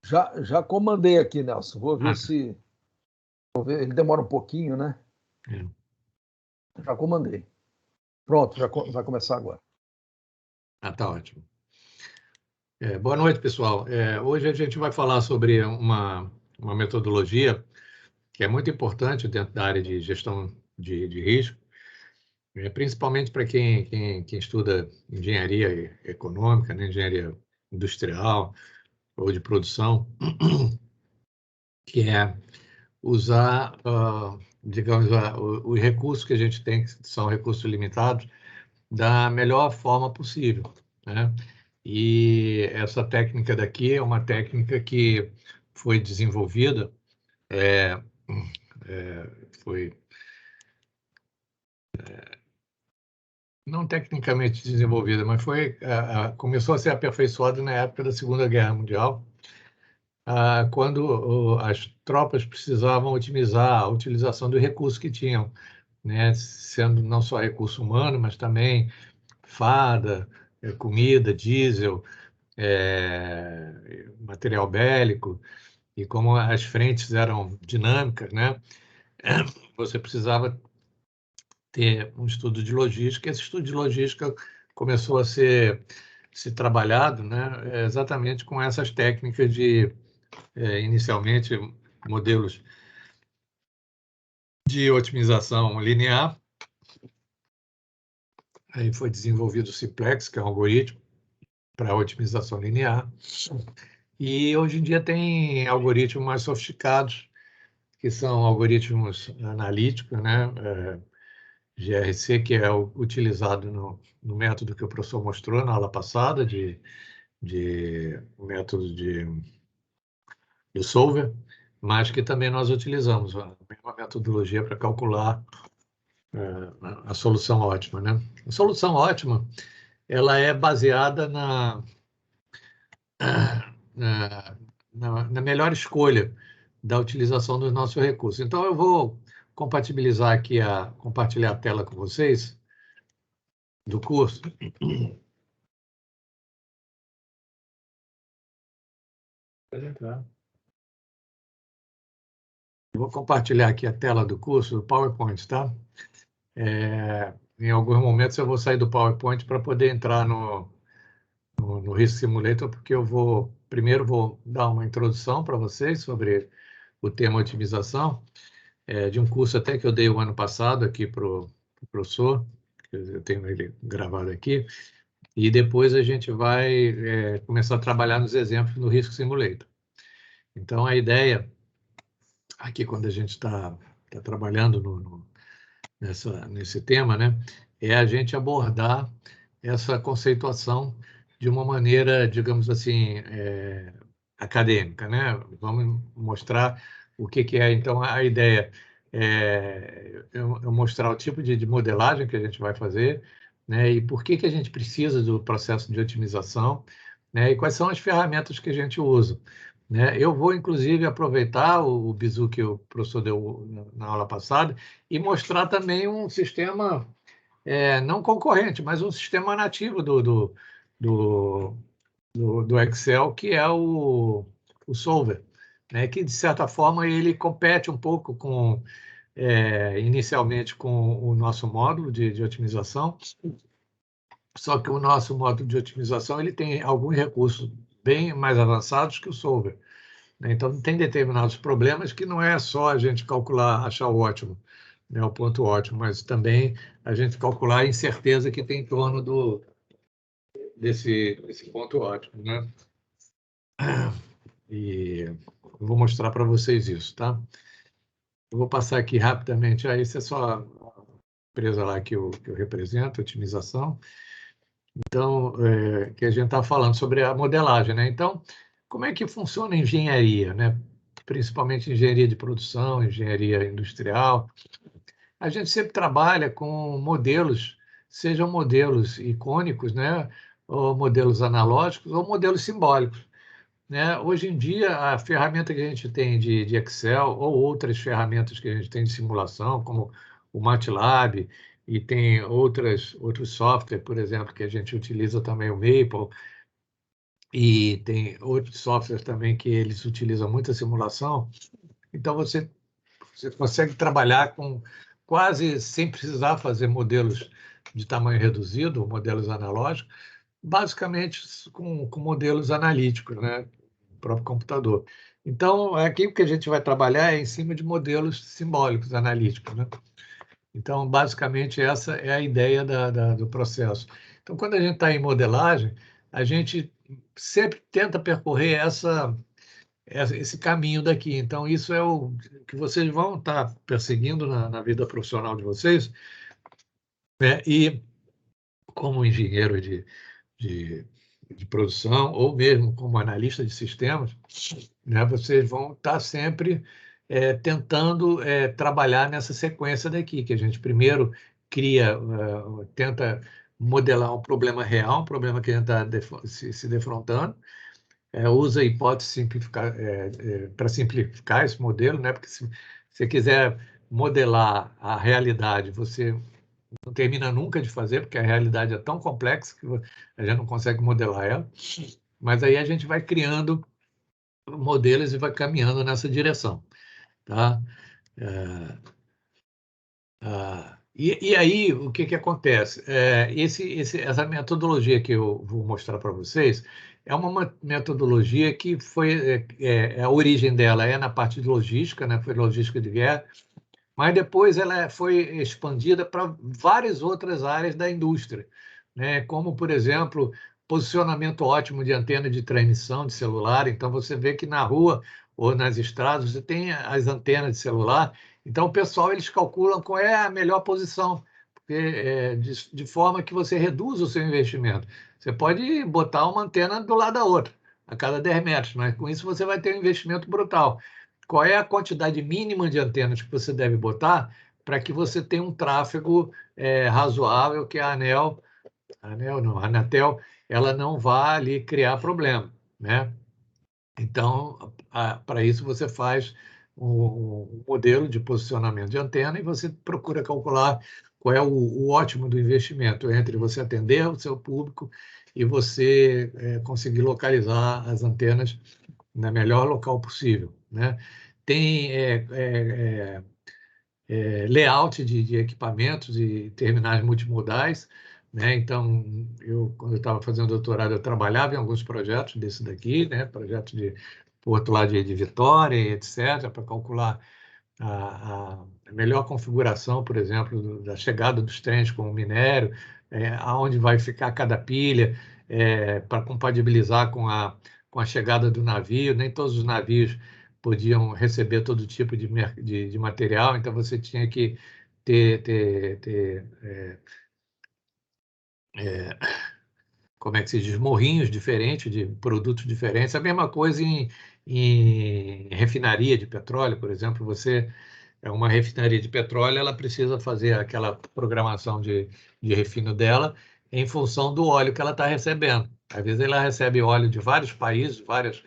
Já comandei aqui, Nelson. Vou ver Ah, se... Vou ver. Ele demora um pouquinho, né? Já comandei. Pronto, vai começar agora. tá ótimo. Boa noite, pessoal. Hoje a gente vai falar sobre uma metodologia que é muito importante dentro da área de gestão de risco, principalmente para quem estuda engenharia econômica, né, engenharia industrial ou de produção, que é usar, digamos, os recursos que a gente tem, que são recursos limitados, da melhor forma possível, né? E essa técnica daqui é uma técnica que foi desenvolvida, foi não tecnicamente desenvolvida, mas começou a ser aperfeiçoada na época da Segunda Guerra Mundial, quando as tropas precisavam otimizar a utilização do recurso que tinham, né? Sendo não só recurso humano, mas também farda, comida, diesel, material bélico, e como as frentes eram dinâmicas, né? Você precisava ter um estudo de logística. Esse estudo de logística começou a ser trabalhado, né? Exatamente com essas técnicas de, inicialmente, modelos de otimização linear. Aí foi desenvolvido o Simplex, que é um algoritmo para otimização linear. E hoje em dia tem algoritmos mais sofisticados, que são algoritmos analíticos, né? GRC, que é utilizado no método que o professor mostrou na aula passada, o método de Solver, mas que também nós utilizamos a mesma metodologia para calcular a solução ótima, né? A solução ótima, ela é baseada na melhor escolha da utilização dos nossos recursos. Então, eu vou compatibilizar aqui, compartilhar a tela com vocês do curso. Vou compartilhar aqui a tela do curso, do PowerPoint, tá? Em alguns momentos eu vou sair do PowerPoint para poder entrar no Risk Simulator, porque primeiro vou dar uma introdução para vocês sobre o tema otimização, de um curso até que eu dei o ano passado aqui para o professor, eu tenho ele gravado aqui, e depois a gente vai começar a trabalhar nos exemplos no Risk Simulator. Então, a ideia aqui, quando a gente está trabalhando nesse tema, né, é a gente abordar essa conceituação de uma maneira, digamos assim, acadêmica, né? Vamos mostrar o que é. Então, a ideia é eu mostrar o tipo de modelagem que a gente vai fazer, né? E por que a gente precisa do processo de otimização, né? E quais são as ferramentas que a gente usa, né? Eu vou, inclusive, aproveitar o bizu que o professor deu na aula passada e mostrar também um sistema não concorrente, mas um sistema nativo do Excel, que é o Solver, né? Que, de certa forma, ele compete um pouco inicialmente com o nosso módulo de otimização, só que o nosso módulo de otimização ele tem alguns recursos bem mais avançados que o Solver, né? Então, tem determinados problemas que não é só a gente calcular, achar o ótimo, né, o ponto ótimo, mas também a gente calcular a incerteza que tem em torno desse ponto ótimo, né? E eu vou mostrar para vocês isso, tá? Eu vou passar aqui rapidamente. Isso é só a empresa lá que eu represento, otimização. Então, que a gente está falando sobre a modelagem, né? Então, como é que funciona a engenharia, né? Principalmente engenharia de produção, engenharia industrial. A gente sempre trabalha com modelos, sejam modelos icônicos, né? Ou modelos analógicos, ou modelos simbólicos, né? Hoje em dia, a ferramenta que a gente tem de Excel ou outras ferramentas que a gente tem de simulação, como o MATLAB, e tem outros softwares, por exemplo, que a gente utiliza também, o Maple, e tem outros softwares também que eles utilizam muita simulação. Então, você consegue trabalhar com quase sem precisar fazer modelos de tamanho reduzido, ou modelos analógicos, basicamente com modelos analíticos, né, no próprio computador. Então, aqui o que a gente vai trabalhar é em cima de modelos simbólicos, analíticos, né? Então, basicamente, essa é a ideia do processo. Então, quando a gente está em modelagem, a gente sempre tenta percorrer esse caminho daqui. Então, isso é o que vocês vão estar perseguindo na vida profissional de vocês, né? E como engenheiro de produção, ou mesmo como analista de sistemas, né? Vocês vão estar sempre tentando trabalhar nessa sequência daqui, que a gente primeiro tenta modelar um problema real, um problema que a gente está se defrontando, usa a hipótese para simplificar esse modelo, né? Porque se você quiser modelar a realidade, você não termina nunca de fazer, porque a realidade é tão complexa que a gente não consegue modelar ela. Mas aí a gente vai criando modelos e vai caminhando nessa direção, tá? E aí, o que acontece? Essa metodologia que eu vou mostrar para vocês é uma metodologia que a origem dela é na parte de logística, né? Foi logística de guerra, mas depois ela foi expandida para várias outras áreas da indústria, né? Como, por exemplo, posicionamento ótimo de antena de transmissão de celular. Então, você vê que na rua ou nas estradas você tem as antenas de celular. Então, o pessoal eles calculam qual é a melhor posição, de forma que você reduz o seu investimento. Você pode botar uma antena do lado da outra, a cada 10 metros, mas com isso você vai ter um investimento brutal. Qual é a quantidade mínima de antenas que você deve botar para que você tenha um tráfego razoável, que a a Anatel, ela não vá ali criar problema, né? Então, para isso você faz um modelo de posicionamento de antena e você procura calcular qual é o ótimo do investimento entre você atender o seu público e você conseguir localizar as antenas no melhor local possível, né? Tem layout de equipamentos e terminais multimodais, né? Então, quando eu estava fazendo doutorado, eu trabalhava em alguns projetos desse daqui, né? Projeto de Porto lá de Vitória, etc., para calcular a melhor configuração, por exemplo, da chegada dos trens com o minério, aonde vai ficar cada pilha, para compatibilizar com a chegada do navio. Nem todos os navios podiam receber todo tipo de material, então você tinha que ter como é que se diz, morrinhos diferentes, de produtos diferentes. A mesma coisa em refinaria de petróleo, por exemplo. Você é uma refinaria de petróleo, ela precisa fazer aquela programação de refino dela em função do óleo que ela está recebendo. Às vezes ela recebe óleo de vários países, vários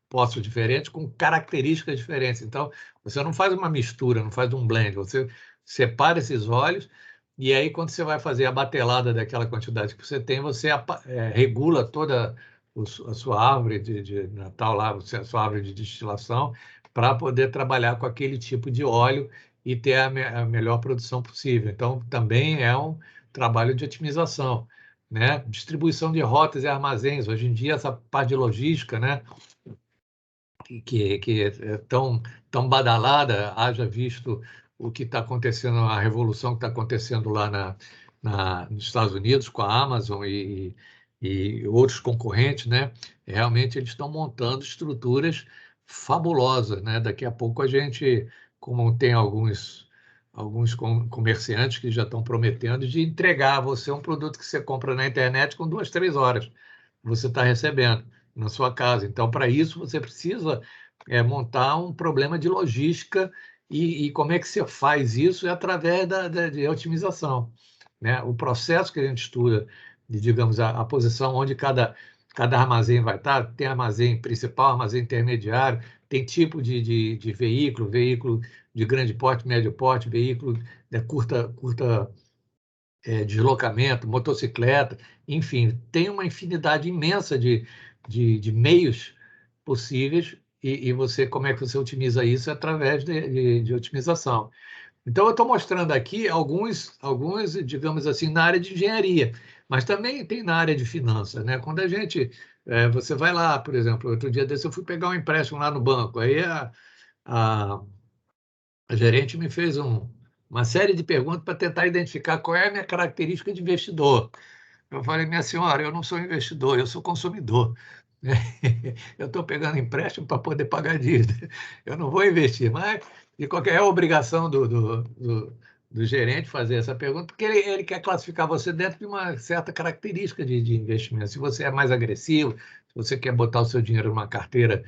poços diferentes, com características diferentes. Então, você não faz uma mistura, não faz um blend, você separa esses óleos e aí, quando você vai fazer a batelada daquela quantidade que você tem, você regula toda a sua árvore de Natal, lá, a sua árvore de destilação, para poder trabalhar com aquele tipo de óleo e ter a melhor produção possível. Então, também é um trabalho de otimização, né? Distribuição de rotas e armazéns. Hoje em dia, essa parte de logística, né? Que é tão badalada, haja visto o que está acontecendo, a revolução que está acontecendo lá nos Estados Unidos com a Amazon e outros concorrentes, né? Realmente eles estão montando estruturas fabulosas, né? Daqui a pouco a gente, como tem alguns comerciantes que já estão prometendo de entregar a você um produto que você compra na internet com 2, 3 horas, você está recebendo na sua casa. Então, para isso, você precisa montar um problema de logística e como é que você faz isso é através de otimização, né? O processo que a gente estuda, digamos, a posição onde cada armazém vai estar, tem armazém principal, armazém intermediário, tem tipo de veículo de grande porte, médio porte, veículo de curta deslocamento, motocicleta, enfim, tem uma infinidade imensa de meios possíveis e você, como é que você otimiza isso? Através de otimização. Então, eu estou mostrando aqui alguns, digamos assim, na área de engenharia, mas também tem na área de finanças, né? Quando a gente, você vai lá, por exemplo, outro dia desse eu fui pegar um empréstimo lá no banco, aí a gerente me fez uma série de perguntas para tentar identificar qual é a minha característica de investidor. Eu falei, minha senhora, eu não sou investidor, eu sou consumidor. Eu estou pegando empréstimo para poder pagar a dívida. Eu não vou investir, mas de qualquer obrigação do gerente fazer essa pergunta, porque ele quer classificar você dentro de uma certa característica de investimento. Se você é mais agressivo, se você quer botar o seu dinheiro numa carteira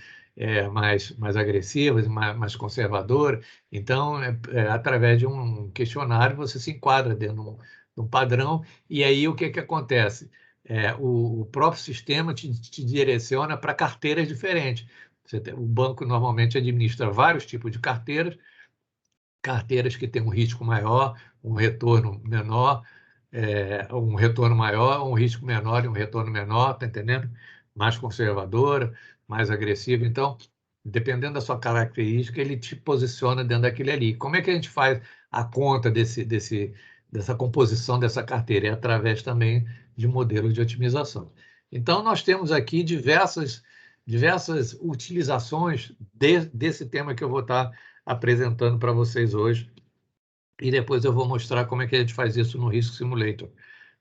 mais agressiva, mais conservadora, então, através de um questionário, você se enquadra dentro de um padrão, e aí o que acontece? O próprio sistema te direciona para carteiras diferentes. O banco normalmente administra vários tipos de carteiras que têm um risco maior, um retorno menor, um retorno maior, um risco menor e um retorno menor, está entendendo? Mais conservadora, mais agressiva. Então, dependendo da sua característica, ele te posiciona dentro daquele ali. Como é que a gente faz a conta dessa composição dessa carteira? É através também de modelos de otimização. Então, nós temos aqui diversas utilizações desse tema que eu vou estar apresentando para vocês hoje. E depois eu vou mostrar como é que a gente faz isso no Risk Simulator,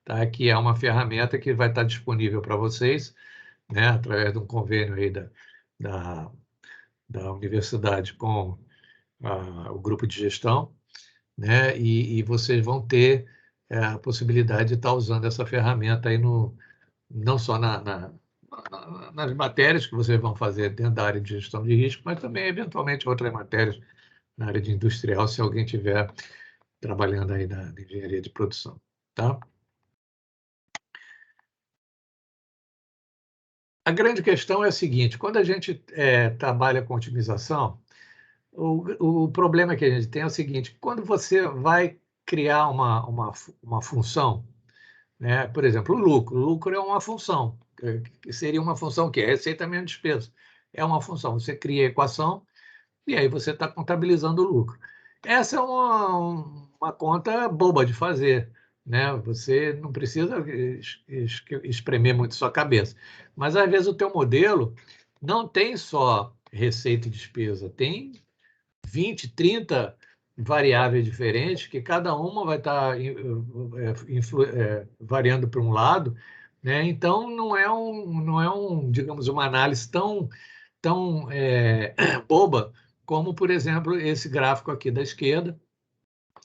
tá? Que é uma ferramenta que vai estar disponível para vocês, né? Através de um convênio aí da universidade com o grupo de gestão, né? E vocês vão ter a possibilidade de estar usando essa ferramenta aí não só nas matérias que vocês vão fazer dentro da área de gestão de risco, mas também, eventualmente, outras matérias na área de industrial, se alguém tiver trabalhando aí na engenharia de produção, tá? A grande questão é a seguinte: quando a gente trabalha com otimização, o problema que a gente tem é o seguinte: quando você vai criar uma função, né? Por exemplo, o lucro é uma função, que seria uma função que é receita menos despesa. É uma função, você cria a equação e aí você está contabilizando o lucro. Essa é uma conta boba de fazer, né? Você não precisa espremer muito sua cabeça. Mas, às vezes, o teu modelo não tem só receita e despesa, tem 20, 30 variáveis diferentes, que cada uma vai estar variando para um lado, né? Então, não é digamos, uma análise tão boba como, por exemplo, esse gráfico aqui da esquerda,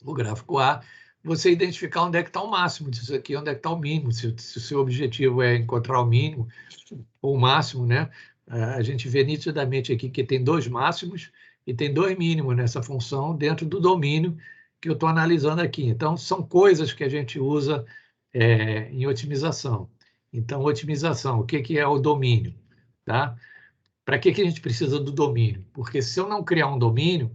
o gráfico A, você identificar onde é que está o máximo disso aqui, onde é que está o mínimo, se o seu objetivo é encontrar o mínimo ou o máximo, né? A gente vê nitidamente aqui que tem dois máximos e tem dois mínimos nessa função dentro do domínio que eu estou analisando aqui. Então, são coisas que a gente usa em otimização. Então, otimização, o que é o domínio? Tá? Para que a gente precisa do domínio? Porque se eu não criar um domínio,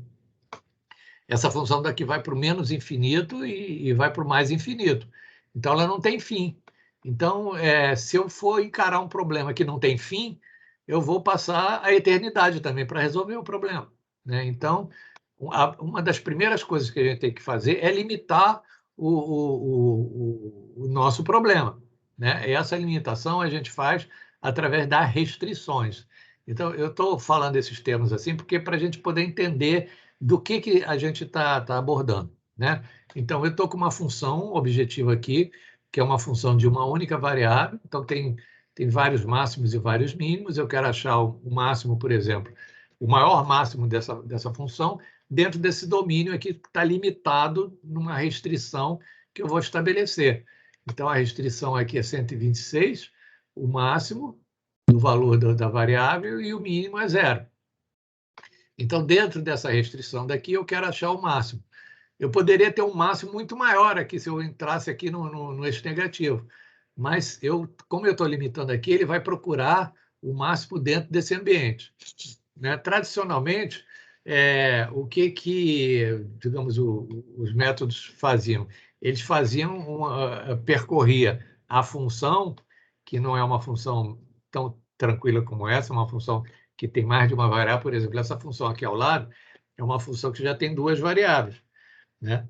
essa função daqui vai para o menos infinito e vai para o mais infinito. Então, ela não tem fim. Então, se eu for encarar um problema que não tem fim, eu vou passar a eternidade também para resolver o problema, né? Então, uma das primeiras coisas que a gente tem que fazer é limitar o nosso problema, né? Essa limitação a gente faz através das restrições. Então, eu estou falando esses termos assim porque para a gente poder entender do que a gente está abordando, né? Então, eu estou com uma função objetiva aqui, que é uma função de uma única variável. Então, tem vários máximos e vários mínimos. Eu quero achar o máximo, por exemplo, o maior máximo dessa função dentro desse domínio aqui que está limitado numa restrição que eu vou estabelecer. Então, a restrição aqui é 126, o máximo do valor da variável, e o mínimo é 0. Então, dentro dessa restrição daqui, eu quero achar o máximo. Eu poderia ter um máximo muito maior aqui, se eu entrasse aqui no eixo negativo. Mas, como eu estou limitando aqui, ele vai procurar o máximo dentro desse ambiente, né? Tradicionalmente, o que digamos, os métodos faziam? Eles faziam percorria a função, que não é uma função tranquila como essa, uma função que tem mais de uma variável, por exemplo, essa função aqui ao lado é uma função que já tem duas variáveis, né?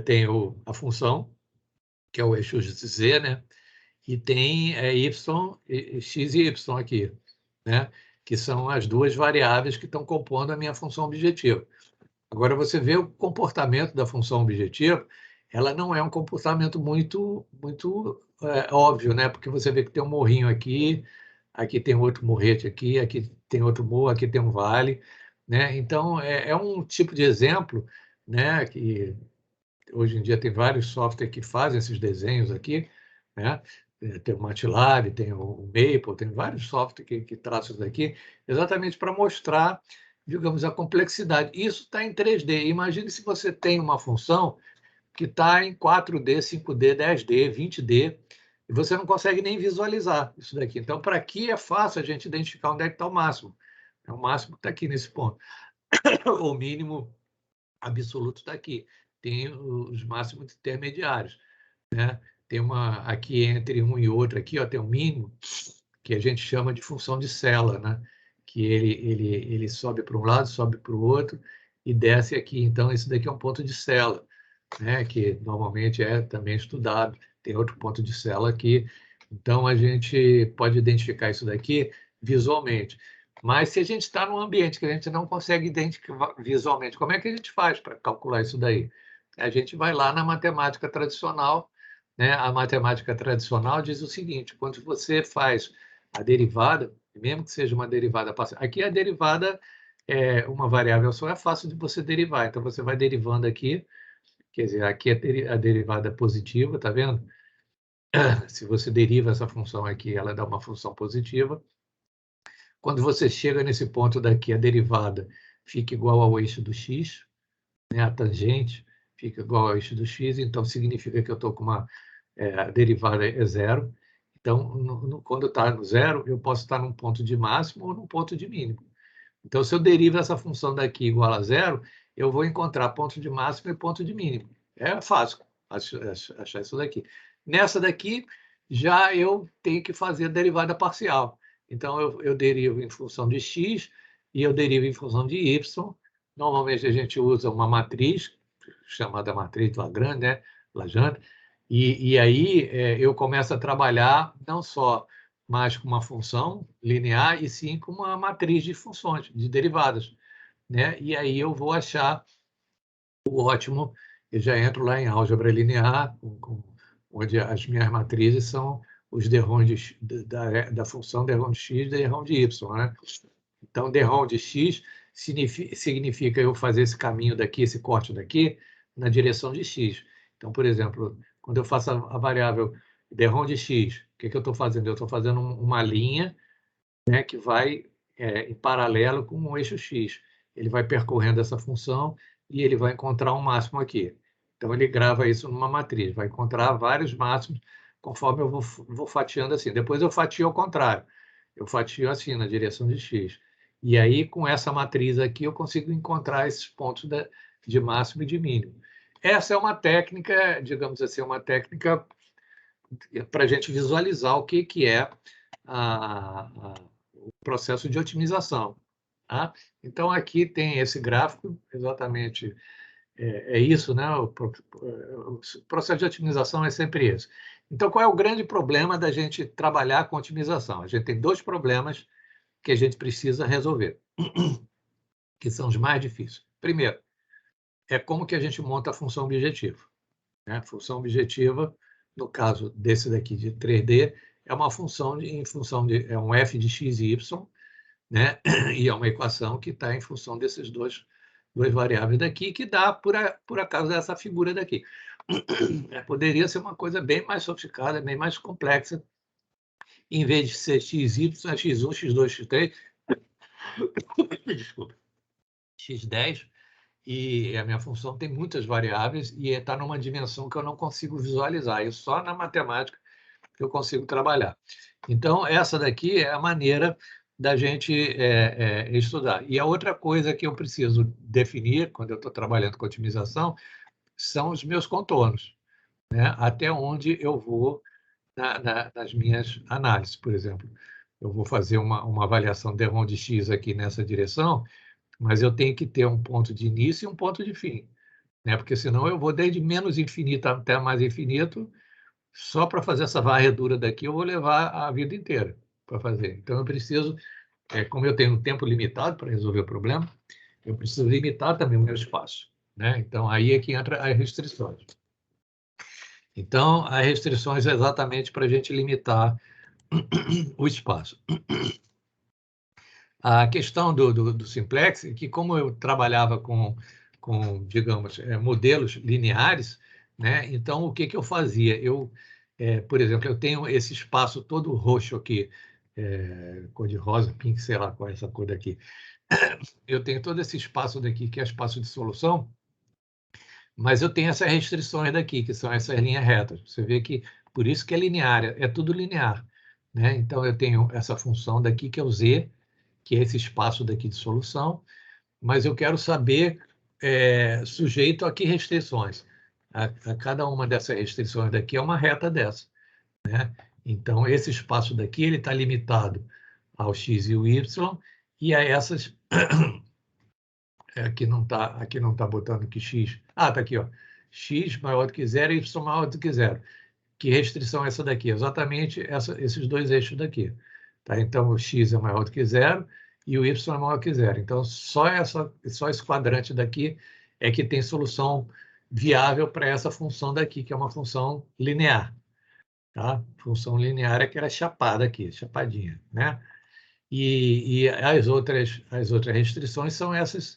Tem a função, que é o eixo z, né? E tem y, x e y aqui, né? Que são as duas variáveis que estão compondo a minha função objetiva. Agora, você vê o comportamento da função objetiva, ela não é um comportamento muito óbvio, né? Porque você vê que tem um morrinho aqui, aqui tem outro morrete aqui tem outro morro, aqui tem um vale, né? Então, é um tipo de exemplo, né? Que hoje em dia tem vários softwares que fazem esses desenhos aqui, né? Tem o MATLAB, tem o Maple, tem vários softwares que traçam isso daqui, exatamente para mostrar, digamos, a complexidade. Isso está em 3D. Imagine se você tem uma função que está em 4D, 5D, 10D, 20D, e você não consegue nem visualizar isso daqui. Então, para aqui é fácil a gente identificar onde é que está o máximo. O máximo está aqui nesse ponto. O mínimo absoluto está aqui. Tem os máximos intermediários, né? Tem aqui entre um e outro, aqui, ó, tem um mínimo, que a gente chama de função de Sela, né? Que ele sobe para um lado, sobe para o outro e desce aqui. Então, esse daqui é um ponto de Sela, né? Que normalmente é também estudado. Tem outro ponto de Sela aqui. Então, a gente pode identificar isso daqui visualmente. Mas se a gente está num ambiente que a gente não consegue identificar visualmente, como é que a gente faz para calcular isso daí? A gente vai lá na matemática tradicional, né? A matemática tradicional diz o seguinte: quando você faz a derivada, mesmo que seja uma derivada parcial, aqui a derivada é uma variável só, é fácil de você derivar. Então, você vai derivando aqui, quer dizer, aqui a derivada positiva, tá vendo? Se você deriva essa função aqui, ela dá uma função positiva. Quando você chega nesse ponto daqui, a derivada fica igual ao eixo do x, né? A tangente fica igual ao eixo do x, então significa que eu estou com a derivada é zero. Então, quando está no zero, eu posso estar num ponto de máximo ou num ponto de mínimo. Então, se eu derivo essa função daqui igual a zero, eu vou encontrar ponto de máximo e ponto de mínimo. É fácil achar isso daqui. Nessa daqui, já eu tenho que fazer a derivada parcial. Então, eu derivo em função de x e eu derivo em função de y. Normalmente, a gente usa uma matriz, chamada matriz de Lagrange, né? Legendre. E aí, eu começo a trabalhar não só mais com uma função linear, e sim com uma matriz de funções, de derivadas, né? E aí eu vou achar o ótimo, eu já entro lá em álgebra linear, onde as minhas matrizes são os derrons da função derrom de x e derrom de y, né? Então, derrom de x significa eu fazer esse caminho daqui, esse corte daqui, na direção de x. Então, por exemplo, quando eu faço a variável derrom de x, o que eu estou fazendo? Eu estou fazendo uma linha, né, que vai em paralelo com o eixo x. Ele vai percorrendo essa função e ele vai encontrar um máximo aqui. Então, ele grava isso numa matriz, vai encontrar vários máximos conforme eu vou fatiando assim. Depois eu fatio ao contrário. Eu fatio assim, na direção de x. E aí, com essa matriz aqui, eu consigo encontrar esses pontos de máximo e de mínimo. Essa é uma técnica, digamos assim, uma técnica para a gente visualizar o que é o processo de otimização. Tá? Então, aqui tem esse gráfico, exatamente isso, né? O processo de otimização é sempre isso. Então, qual é o grande problema da gente trabalhar com otimização? A gente tem dois problemas que a gente precisa resolver, que são os mais difíceis. Primeiro, é como que a gente monta a função objetiva. Né? A função objetiva, no caso desse daqui de 3D, é uma função é um f de x e y, né? E é uma equação que está em função desses duas variáveis daqui, que dá, por acaso, essa figura daqui. Poderia ser uma coisa bem mais sofisticada, bem mais complexa, em vez de ser x, y, é x1, x2, x3, desculpa, x10, e a minha função tem muitas variáveis e está numa dimensão que eu não consigo visualizar, e só na matemática que eu consigo trabalhar. Então, essa daqui é a maneira da gente estudar. E a outra coisa que eu preciso definir, quando eu estou trabalhando com otimização, são os meus contornos, né? Até onde eu vou nas minhas análises, por exemplo. eu vou fazer uma avaliação de ρ de x aqui nessa direção, mas eu tenho que ter um ponto de início e um ponto de fim, né? Porque senão eu vou desde menos infinito até mais infinito, só para fazer essa varredura daqui eu vou levar a vida inteira para fazer. Então eu preciso, como eu tenho um tempo limitado para resolver o problema, eu preciso limitar também o meu espaço, né? Então aí é que entra as restrições. Então, as restrições é exatamente para a gente limitar o espaço. A questão do simplex é que, como eu trabalhava com digamos, modelos lineares, né? Então, o que eu fazia? Por exemplo, eu tenho esse espaço todo roxo aqui, cor de rosa, pink, sei lá qual é essa cor daqui. Eu tenho todo esse espaço daqui, que é espaço de solução, mas eu tenho essas restrições daqui, que são essas linhas retas. Você vê que, por isso que é linear, é tudo linear, né? Então, eu tenho essa função daqui, que é o z, que é esse espaço daqui de solução, mas eu quero saber, sujeito a que restrições. A cada uma dessas restrições daqui é uma reta dessa, né? Então, esse espaço daqui ele está limitado ao x e o y, e a essas... Aqui não está botando que x... Ah, está aqui, ó. X maior do que zero e y maior do que zero. Que restrição é essa daqui? Exatamente esses dois eixos daqui. Tá? Então, o x é maior do que zero e o y é maior que zero. Então, só esse quadrante daqui é que tem solução viável para essa função daqui, que é uma função linear. Tá? Função linear é aquela chapada aqui, chapadinha, né? E as outras restrições são essas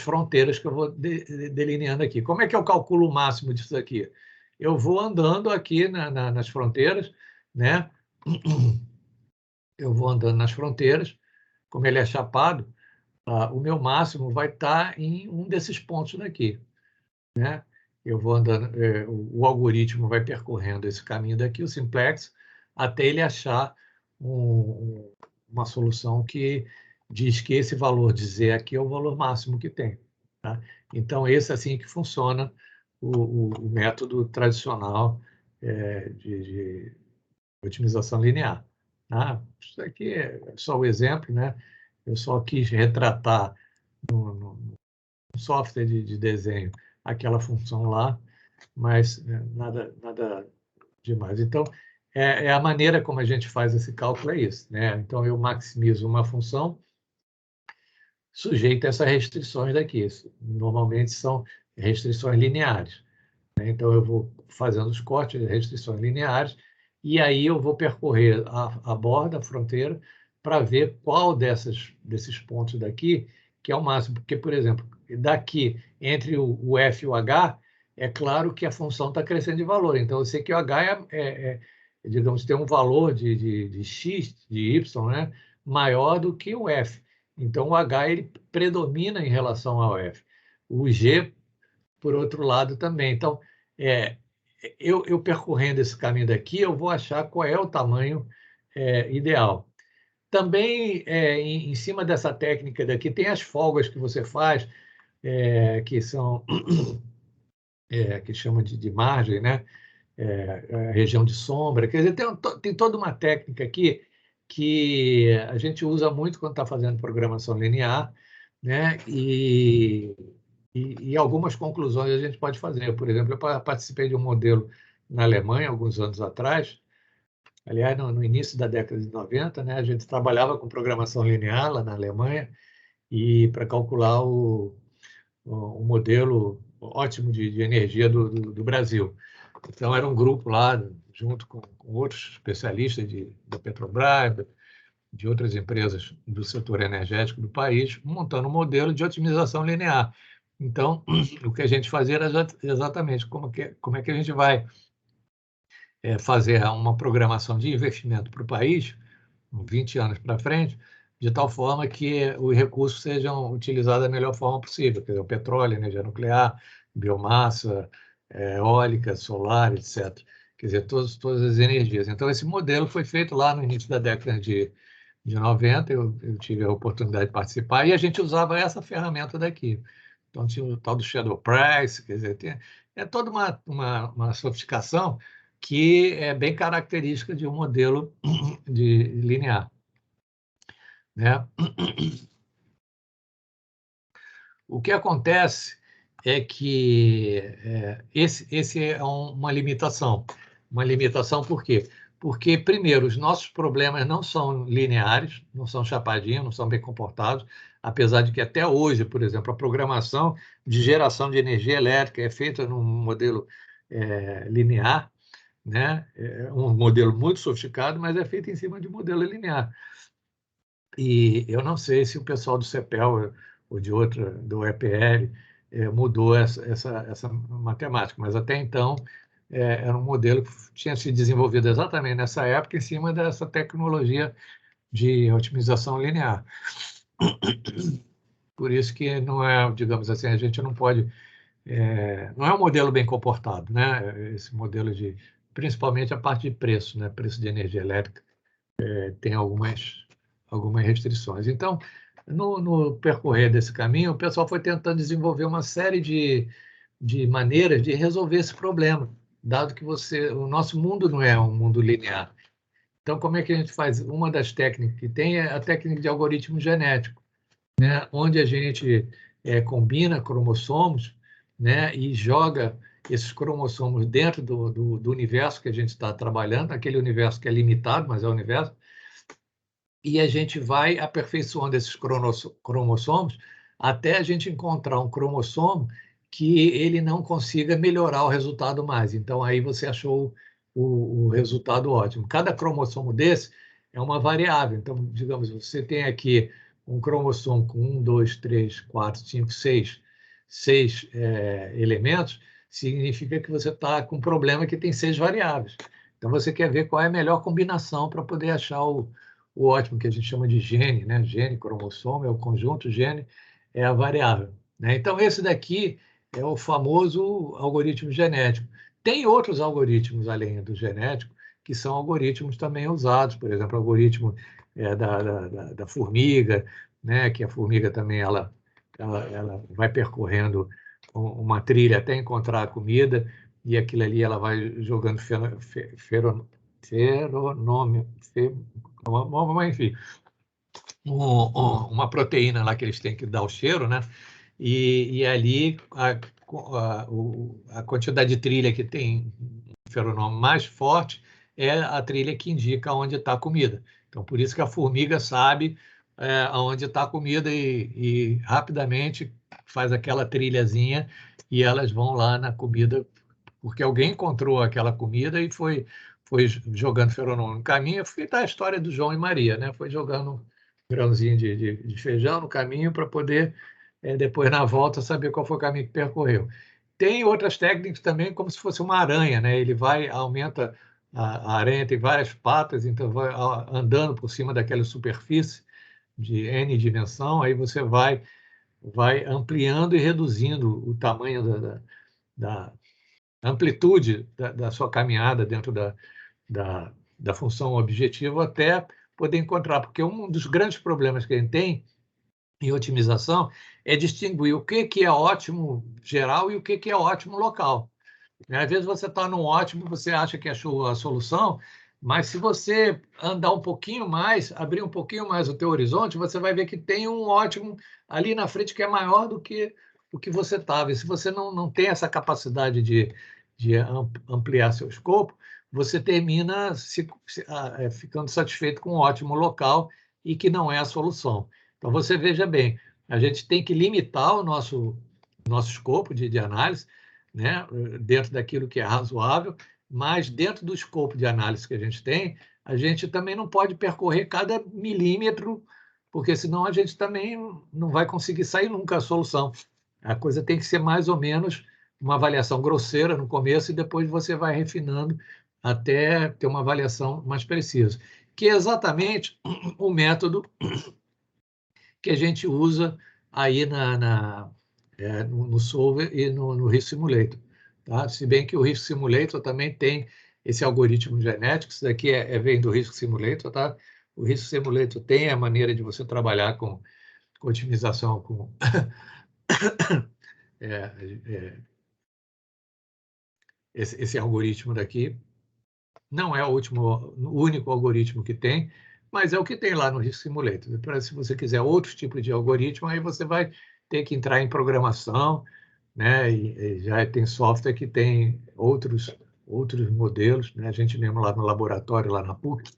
fronteiras que eu vou delineando aqui. Como é que eu calculo o máximo disso aqui? Eu vou andando aqui nas fronteiras, né? Eu vou andando nas fronteiras, como ele é chapado, o meu máximo vai estar em um desses pontos daqui, né? Eu vou andando, o algoritmo vai percorrendo esse caminho daqui, o simplex, até ele achar uma solução que diz que esse valor de z aqui é o valor máximo que tem. Tá? Então, esse é assim que funciona o método tradicional de otimização linear. Tá? Isso aqui é só o exemplo, né? Eu só quis retratar no software de desenho aquela função lá, mas nada demais. Então, a maneira como a gente faz esse cálculo é isso, né? Então, eu maximizo uma função sujeita a essas restrições daqui. Normalmente são restrições lineares, né? Então, eu vou fazendo os cortes de restrições lineares e aí eu vou percorrer a borda, a fronteira, para ver qual desses pontos daqui que é o máximo. Porque, por exemplo, daqui, entre o f e o h, é claro que a função está crescendo de valor. Então, eu sei que o h digamos, tem um valor de x, de y, né, maior do que o f. Então, o h ele predomina em relação ao f. O g, por outro lado, também. Então, eu percorrendo esse caminho daqui, eu vou achar qual é o tamanho ideal. Também, em cima dessa técnica daqui, tem as folgas que você faz, que são que chama de margem, né? Região de sombra. Quer dizer, tem toda uma técnica aqui que a gente usa muito quando está fazendo programação linear, né? E algumas conclusões a gente pode fazer. Por exemplo, eu participei de um modelo na Alemanha, alguns anos atrás, aliás, no início da década de 90, né? A gente trabalhava com programação linear lá na Alemanha e para calcular o modelo ótimo de energia do Brasil. Então, era um grupo lá, junto com outros especialistas da Petrobras, de outras empresas do setor energético do país, montando um modelo de otimização linear. Então, o que a gente fazia era exatamente como é que a gente vai fazer uma programação de investimento para o país, 20 anos para frente, de tal forma que os recursos sejam utilizados da melhor forma possível, quer dizer, o petróleo, energia nuclear, biomassa, eólica, solar, etc. Quer dizer, todas as energias. Então, esse modelo foi feito lá no início da década de 90, eu tive a oportunidade de participar, e a gente usava essa ferramenta daqui. Então, tinha o tal do Shadow Price, quer dizer, é toda uma sofisticação, que é bem característica de um modelo de linear, né? O que acontece é que esse é uma limitação. Uma limitação por quê? Porque, primeiro, os nossos problemas não são lineares, não são chapadinhos, não são bem comportados, apesar de que até hoje, por exemplo, a programação de geração de energia elétrica é feita num modelo linear, né? É um modelo muito sofisticado, mas é feito em cima de modelo linear. E eu não sei se o pessoal do CEPEL ou de outra, do EPL, mudou essa matemática, mas até então era um modelo que tinha se desenvolvido exatamente nessa época em cima dessa tecnologia de otimização linear. Por isso que não é, digamos assim, a gente não pode, não é um modelo bem comportado, né? Esse modelo de, principalmente a parte de preço, né? Preço de energia elétrica tem algumas restrições. Então, no percorrer desse caminho, o pessoal foi tentando desenvolver uma série de maneiras de resolver esse problema, dado que o nosso mundo não é um mundo linear. Então, como é que a gente faz? Uma das técnicas que tem é a técnica de algoritmo genético, né? Onde a gente combina cromossomos, né? E joga esses cromossomos dentro do universo que a gente está trabalhando, aquele universo que é limitado, mas é o universo, e a gente vai aperfeiçoando esses cromossomos até a gente encontrar um cromossomo que ele não consiga melhorar o resultado mais. Então, aí você achou o resultado ótimo. Cada cromossomo desse é uma variável. Então, digamos, você tem aqui um cromossomo com 1, 2, 3, 4, 5, 6 elementos, significa que você está com um problema que tem 6 variáveis. Então, você quer ver qual é a melhor combinação para poder achar o ótimo, que a gente chama de gene, né? Gene, cromossomo, é o conjunto, gene é a variável, né? Então, esse daqui é o famoso algoritmo genético. Tem outros algoritmos, além do genético, que são algoritmos também usados, por exemplo, o algoritmo da formiga, né? Que a formiga também ela vai percorrendo uma trilha até encontrar a comida, e aquilo ali ela vai jogando feronômio, enfim, uma proteína lá que eles têm que dar o cheiro, né? E ali a quantidade de trilha que tem um feromônio mais forte é a trilha que indica onde está a comida. Então, por isso que a formiga sabe onde está a comida e rapidamente faz aquela trilhazinha e elas vão lá na comida, porque alguém encontrou aquela comida e foi jogando feromônio no caminho. Foi a história do João e Maria, né? Foi jogando um grãozinho de feijão no caminho para poder, depois, na volta, saber qual foi o caminho que percorreu. Tem outras técnicas também, como se fosse uma aranha, né? Ele aumenta, a aranha tem várias patas, então vai andando por cima daquela superfície de N dimensão, aí você vai ampliando e reduzindo o tamanho da amplitude da sua caminhada dentro da função objetivo até poder encontrar, porque um dos grandes problemas que a gente tem em otimização é distinguir o que é ótimo geral e o que é ótimo local. Às vezes você está num ótimo, você acha que achou a solução, mas se você andar um pouquinho mais, abrir um pouquinho mais o teu horizonte, você vai ver que tem um ótimo ali na frente que é maior do que o que você estava. E se você não tem essa capacidade de ampliar seu escopo, você termina ficando satisfeito com um ótimo local e que não é a solução. Então, você veja bem, a gente tem que limitar o nosso escopo de análise, né, dentro daquilo que é razoável, mas dentro do escopo de análise que a gente tem, a gente também não pode percorrer cada milímetro, porque senão a gente também não vai conseguir sair nunca a solução. A coisa tem que ser mais ou menos uma avaliação grosseira no começo e depois você vai refinando até ter uma avaliação mais precisa, que é exatamente o método que a gente usa aí no Solver e no Risk Simulator. Tá? Se bem que o Risk Simulator também tem esse algoritmo genético, isso daqui vem do Risk Simulator, tá? O Risk Simulator tem a maneira de você trabalhar com otimização, com esse algoritmo daqui, não é o único algoritmo que tem, mas é o que tem lá no Risk Simulator. Se você quiser outros tipos de algoritmo, aí você vai ter que entrar em programação, né? E já tem software que tem outros modelos, né? A gente mesmo lá no laboratório, lá na PUC,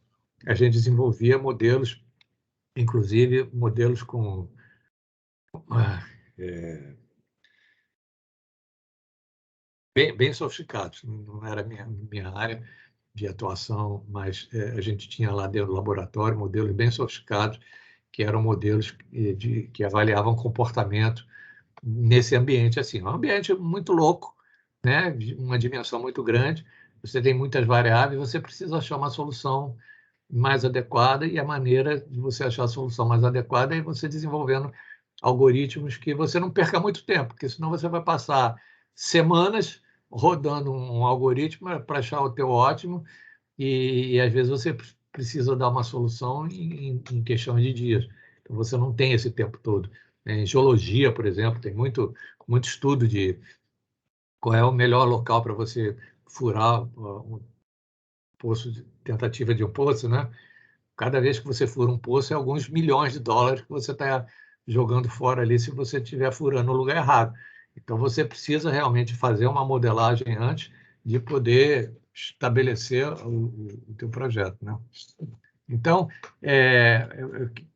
a gente desenvolvia modelos, inclusive modelos com bem sofisticados. Não era minha área de atuação, mas a gente tinha lá dentro do laboratório modelos bem sofisticados, que eram modelos que avaliavam comportamento nesse ambiente assim. É um ambiente muito louco, né? Uma dimensão muito grande, você tem muitas variáveis, você precisa achar uma solução mais adequada, e a maneira de você achar a solução mais adequada é você desenvolvendo algoritmos que você não perca muito tempo, porque senão você vai passar semanas rodando um algoritmo para achar o teu ótimo, e às vezes você precisa dar uma solução em questão de dias. Então, você não tem esse tempo todo. Em geologia, por exemplo, tem muito estudo de qual é o melhor local para você furar um poço, tentativa de um poço, né? Cada vez que você fura um poço, é alguns milhões de dólares que você está jogando fora ali se você estiver furando no lugar errado. Então, você precisa realmente fazer uma modelagem antes de poder estabelecer o teu projeto, né? Então,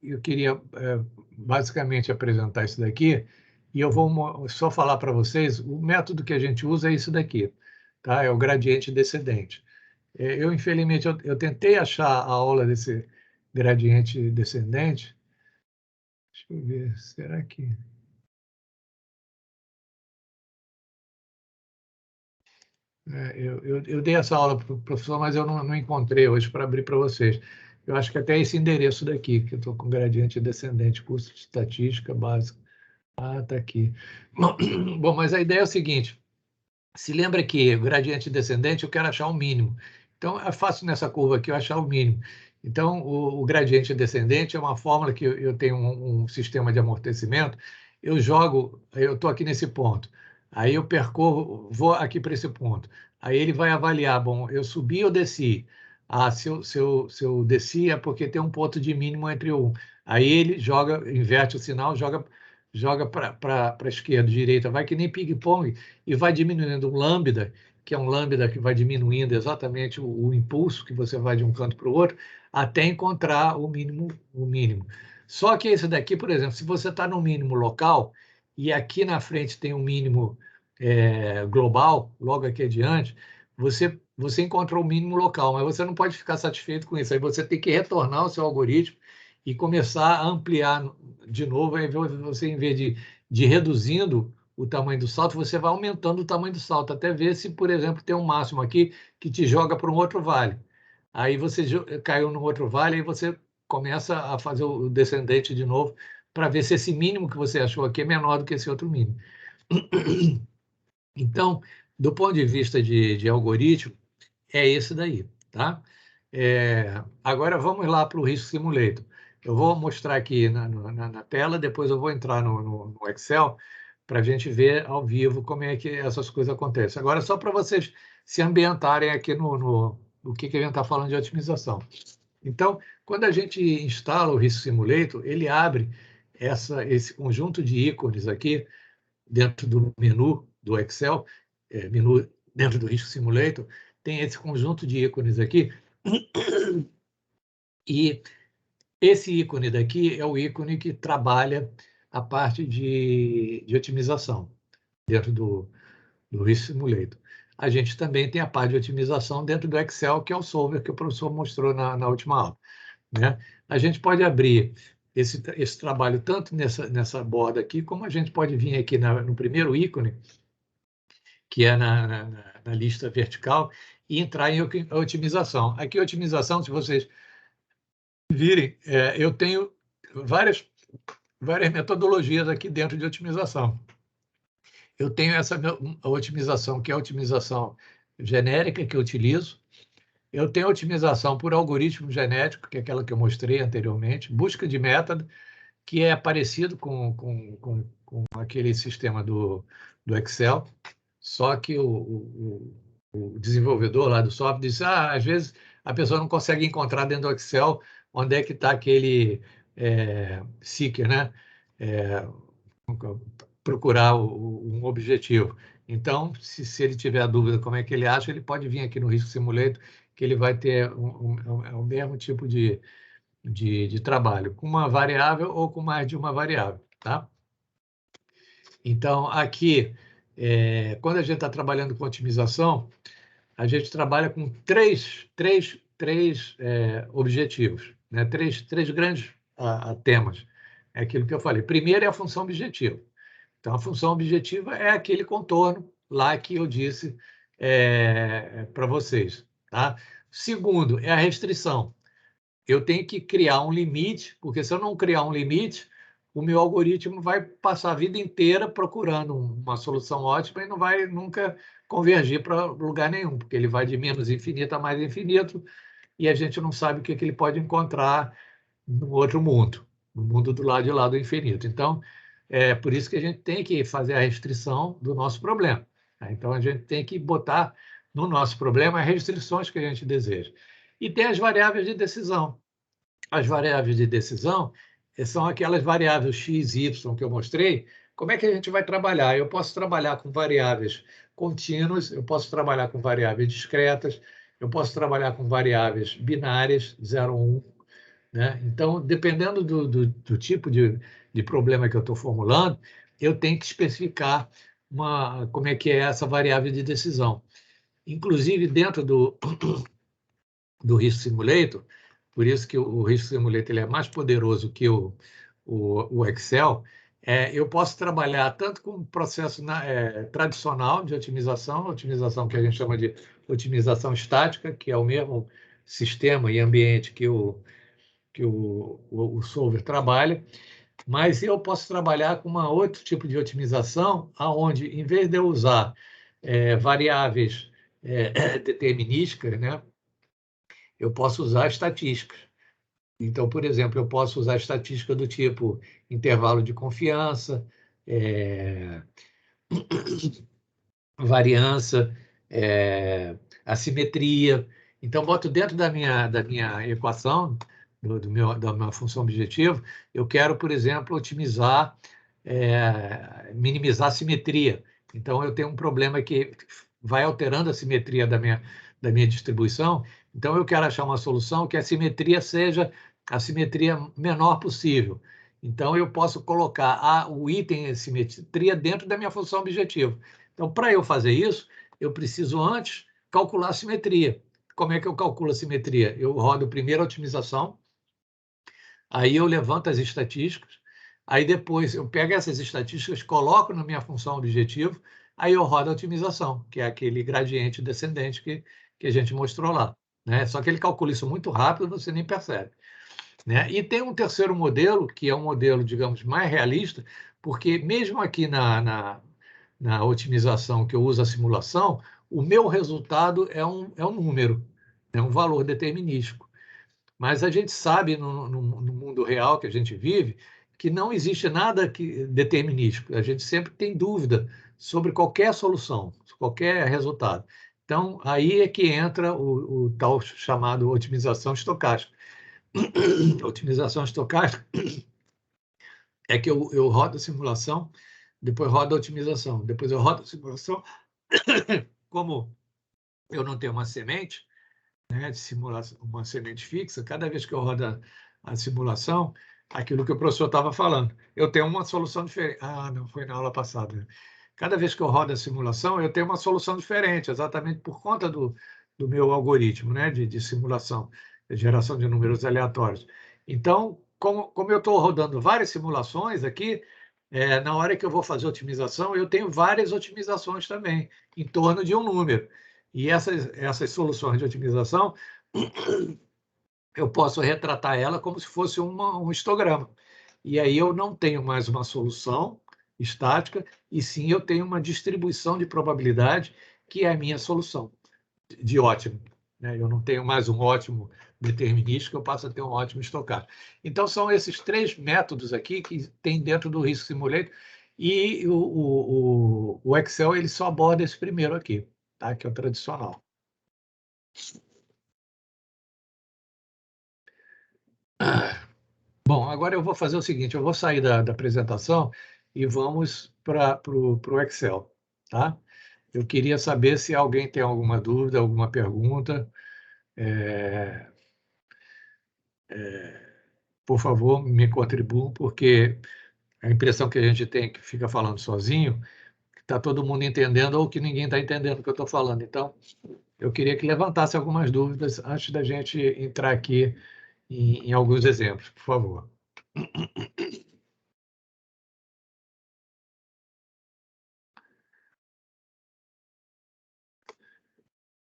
eu queria basicamente apresentar isso daqui, e eu vou só falar para vocês, o método que a gente usa é isso daqui, tá? É o gradiente descendente. Infelizmente, eu tentei achar a aula desse gradiente descendente. Deixa eu ver, será que... eu dei essa aula para o professor, mas eu não encontrei hoje para abrir para vocês. Eu acho que até esse endereço daqui, que eu estou com gradiente descendente, curso de estatística básica. Ah, está aqui. Bom, mas a ideia é o seguinte, se lembra que o gradiente descendente eu quero achar o mínimo. Então, é fácil nessa curva aqui eu achar o mínimo. Então, o gradiente descendente é uma fórmula que eu tenho um sistema de amortecimento, eu estou aqui nesse ponto, aí eu percorro, vou aqui para esse ponto. Aí ele vai avaliar, bom, eu subi ou desci? Ah, se eu desci é porque tem um ponto de mínimo entre um. Aí ele inverte o sinal, joga para a esquerda, direita, vai que nem ping-pong, e vai diminuindo um lambda, que é um lambda que vai diminuindo exatamente o impulso que você vai de um canto para o outro, até encontrar o mínimo. Só que esse daqui, por exemplo, se você está no mínimo local, e aqui na frente tem um mínimo global, logo aqui adiante, você encontrou o mínimo local, mas você não pode ficar satisfeito com isso. Aí você tem que retornar ao seu algoritmo e começar a ampliar de novo. Aí você, em vez de reduzindo o tamanho do salto, você vai aumentando o tamanho do salto, até ver se, por exemplo, tem um máximo aqui que te joga para um outro vale. Aí você caiu no outro vale, aí você começa a fazer o descendente de novo, para ver se esse mínimo que você achou aqui é menor do que esse outro mínimo. Então, do ponto de vista de algoritmo, é esse daí, tá? Agora vamos lá para o Risk Simulator. Eu vou mostrar aqui na tela, depois eu vou entrar no Excel para a gente ver ao vivo como é que essas coisas acontecem. Agora, só para vocês se ambientarem aqui no que a gente está falando de otimização. Então, quando a gente instala o Risk Simulator, ele abre esse conjunto de ícones aqui dentro do menu do Excel, menu dentro do Risk Simulator, tem esse conjunto de ícones aqui, e esse ícone daqui é o ícone que trabalha a parte de otimização dentro do Risk Simulator. A gente também tem a parte de otimização dentro do Excel, que é o solver que o professor mostrou na última aula, né? A gente pode abrir esse trabalho tanto nessa borda aqui, como a gente pode vir aqui no primeiro ícone, que é na lista vertical, e entrar em otimização. Aqui, otimização, se vocês virem, eu tenho várias metodologias aqui dentro de otimização. Eu tenho essa otimização, que é a otimização genérica que eu utilizo. Eu tenho otimização por algoritmo genético, que é aquela que eu mostrei anteriormente, busca de método, que é parecido com aquele sistema do Excel, só que o desenvolvedor lá do software disse, às vezes a pessoa não consegue encontrar dentro do Excel onde é que está aquele seeker, né? Procurar um objetivo. Então, se ele tiver dúvida como é que ele acha, ele pode vir aqui no Risk Simulator, que ele vai ter o mesmo tipo de trabalho, com uma variável ou com mais de uma variável, tá? Então, aqui, quando a gente está trabalhando com otimização, a gente trabalha com três objetivos, né? Três grandes temas. É aquilo que eu falei. Primeiro é a função objetiva. Então, a função objetiva é aquele contorno lá que eu disse para vocês. Tá? Segundo, é a restrição. Eu tenho que criar um limite, porque se eu não criar um limite, o meu algoritmo vai passar a vida inteira procurando uma solução ótima e não vai nunca convergir para lugar nenhum, porque ele vai de menos infinito a mais infinito e a gente não sabe o que ele pode encontrar no outro mundo, no mundo do lado de lá do infinito. Então, é por isso que a gente tem que fazer a restrição do nosso problema. Tá? Então, a gente tem que botar no nosso problema as restrições que a gente deseja. E tem as variáveis de decisão. As variáveis de decisão são aquelas variáveis x, y que eu mostrei. Como é que a gente vai trabalhar? Eu posso trabalhar com variáveis contínuas, eu posso trabalhar com variáveis discretas, eu posso trabalhar com variáveis binárias, 0, 1, né? Então, dependendo do tipo de problema que eu estou formulando, eu tenho que especificar como é que é essa variável de decisão. Inclusive, dentro do Risk Simulator, por isso que o Risk Simulator ele é mais poderoso que o Excel, eu posso trabalhar tanto com o processo tradicional de otimização que a gente chama de otimização estática, que é o mesmo sistema e ambiente que o solver trabalha, mas eu posso trabalhar com outro tipo de otimização, aonde, em vez de eu usar variáveis determinísticas, né, eu posso usar estatísticas. Então, por exemplo, eu posso usar estatística do tipo intervalo de confiança, variância, assimetria. Então, boto dentro da minha equação, da minha função objetivo, eu quero, por exemplo, otimizar, minimizar a simetria. Então, eu tenho um problema que vai alterando a simetria da minha distribuição. Então, eu quero achar uma solução que a simetria seja a simetria menor possível. Então, eu posso colocar o item de simetria dentro da minha função objetivo. Então, para eu fazer isso, eu preciso antes calcular a simetria. Como é que eu calculo a simetria? Eu rodo primeiro a otimização, aí eu levanto as estatísticas, aí depois eu pego essas estatísticas, coloco na minha função objetivo, aí eu rodo a otimização, que é aquele gradiente descendente que a gente mostrou lá. Né? Só que ele calcula isso muito rápido, você nem percebe. Né? E tem um terceiro modelo, que é um modelo, digamos, mais realista, porque mesmo aqui na otimização que eu uso a simulação, o meu resultado é um número, é um valor determinístico. Mas a gente sabe, no mundo real que a gente vive, que não existe nada determinístico. A gente sempre tem dúvida sobre qualquer solução, qualquer resultado. Então, aí é que entra o tal chamado otimização estocástica. Otimização estocástica é que eu rodo a simulação, depois rodo a otimização, depois eu rodo a simulação. Como eu não tenho uma semente, né, de simulação, uma semente fixa, cada vez que eu rodo a simulação, aquilo que o professor estava falando, eu tenho uma solução diferente. Não foi na aula passada. Cada vez que eu rodo a simulação, eu tenho uma solução diferente, exatamente por conta do meu algoritmo, né, de simulação, de geração de números aleatórios. Então, como eu estou rodando várias simulações aqui, na hora que eu vou fazer otimização, eu tenho várias otimizações também, em torno de um número. E essas soluções de otimização, eu posso retratar ela como se fosse um histograma. E aí eu não tenho mais uma solução estática, e sim eu tenho uma distribuição de probabilidade, que é a minha solução de ótimo. Né? Eu não tenho mais um ótimo determinístico, eu passo a ter um ótimo estocástico. Então, são esses três métodos aqui que tem dentro do Risk Simulator, e o Excel ele só aborda esse primeiro aqui. tá? Que é o tradicional. Bom, agora eu vou fazer o seguinte, eu vou sair da apresentação e vamos para o Excel, tá? Eu queria saber se alguém tem alguma dúvida, alguma pergunta. Por favor, me contribuam, porque a impressão que a gente tem que fica falando sozinho, que está todo mundo entendendo ou que ninguém está entendendo o que eu estou falando. Então, eu queria que levantasse algumas dúvidas antes da gente entrar aqui em alguns exemplos, por favor.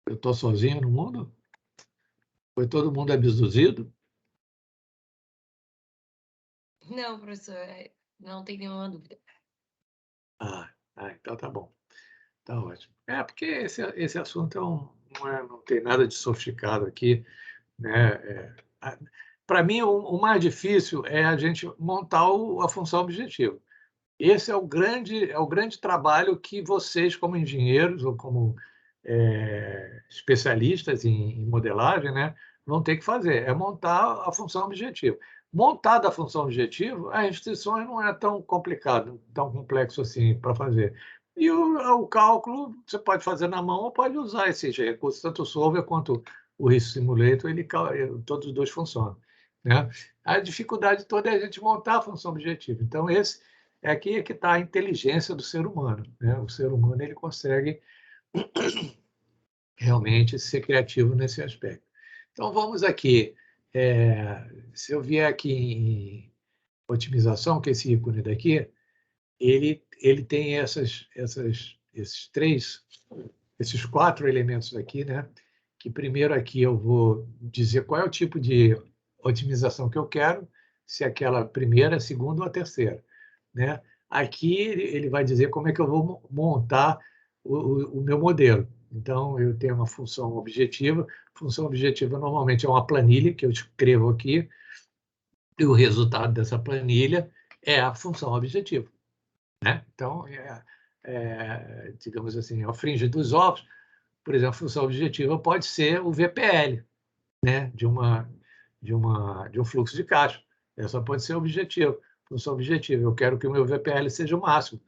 Eu estou sozinho no mundo? Foi todo mundo abduzido? Não, professor, não tem nenhuma dúvida. Então tá bom. Tá ótimo. Porque esse assunto não tem nada de sofisticado aqui, né? Para mim, o mais difícil é a gente montar a função objetiva. Esse é o grande trabalho que vocês, como engenheiros ou como especialistas em modelagem, né, vão ter que fazer, é montar a função objetiva. Montada a função objetiva, as restrições não é tão complicado, tão complexo assim para fazer. E o cálculo você pode fazer na mão ou pode usar esses recursos, tanto o Solver quanto o Risk Simulator, todos os dois funcionam, né? A dificuldade toda é a gente montar a função objetiva. Então, aqui é que está a inteligência do ser humano, né? O ser humano ele consegue realmente ser criativo nesse aspecto. Então, vamos aqui. Se eu vier aqui em otimização, que é esse ícone daqui, ele tem esses 4 elementos aqui, né? Que primeiro aqui eu vou dizer qual é o tipo de otimização que eu quero, se é aquela primeira, segunda ou a terceira, né? Aqui ele vai dizer como é que eu vou montar o meu modelo. Então, eu tenho uma função objetiva. Função objetiva normalmente é uma planilha que eu escrevo aqui, e o resultado dessa planilha é a função objetiva, né? Então, digamos assim, ao fringe dos ovos, por exemplo, a função objetiva pode ser o VPL, né? de um fluxo de caixa. Essa pode ser objetivo, função objetiva. Eu quero que o meu VPL seja o máximo,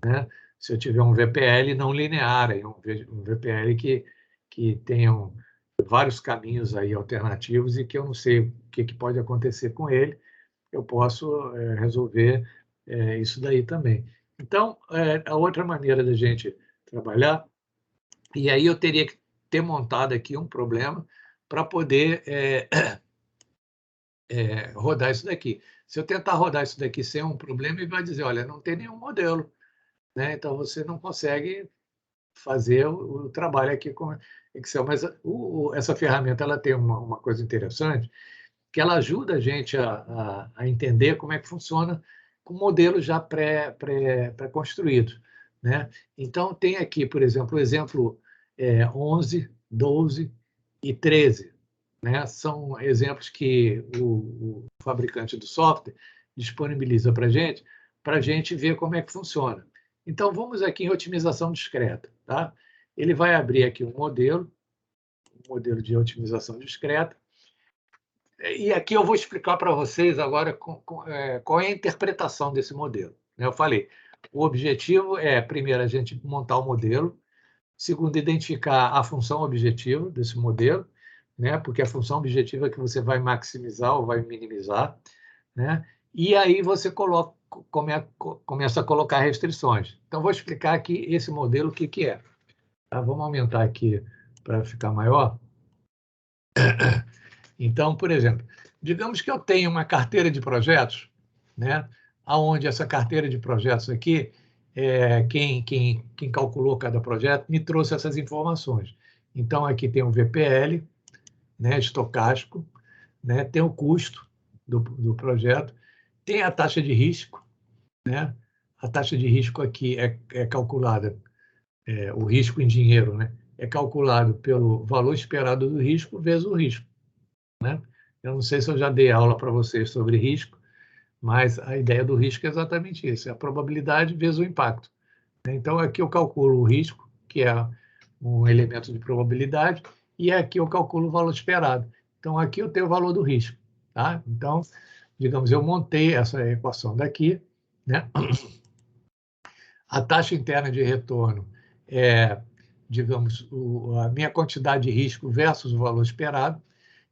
né? Se eu tiver um VPL não linear, um VPL que tenha vários caminhos aí alternativos e que eu não sei o que pode acontecer com ele, eu posso resolver isso daí também. Então, a outra maneira da gente trabalhar, e aí eu teria que ter montado aqui um problema para poder rodar isso daqui. Se eu tentar rodar isso daqui sem um problema, ele vai dizer, olha, não tem nenhum modelo, né? Então você não consegue fazer o trabalho aqui com Excel. Mas essa ferramenta ela tem uma coisa interessante, que ela ajuda a gente a entender como é que funciona com modelos já pré-construídos, né? Então, tem aqui, por exemplo, o exemplo 11, 12 e 13. Né? São exemplos que o fabricante do software disponibiliza para a gente ver como é que funciona. Então, vamos aqui em otimização discreta. Tá? Ele vai abrir aqui um modelo de otimização discreta, e aqui eu vou explicar para vocês agora qual é a interpretação desse modelo. Eu falei, o objetivo é, primeiro, a gente montar o modelo, segundo, identificar a função objetiva desse modelo, né? Porque a função objetiva é que você vai maximizar ou vai minimizar, né? E aí você começa a colocar restrições. Então, vou explicar aqui esse modelo, o que é. Tá? Vamos aumentar aqui para ficar maior. Então, por exemplo, digamos que eu tenho uma carteira de projetos, né? Onde essa carteira de projetos aqui, quem calculou cada projeto me trouxe essas informações. Então, aqui tem o VPL, né, estocástico, né, tem o custo do projeto, tem a taxa de risco, né? A taxa de risco aqui é calculada, o risco em dinheiro, né? É calculado pelo valor esperado do risco vezes o risco, né? Eu não sei se eu já dei aula para vocês sobre risco, mas a ideia do risco é exatamente isso, é a probabilidade vezes o impacto. Então, aqui eu calculo o risco, que é um elemento de probabilidade, e aqui eu calculo o valor esperado. Então, aqui eu tenho o valor do risco. Tá? Então, digamos, eu montei essa equação daqui, né? A taxa interna de retorno é, digamos, a minha quantidade de risco versus o valor esperado.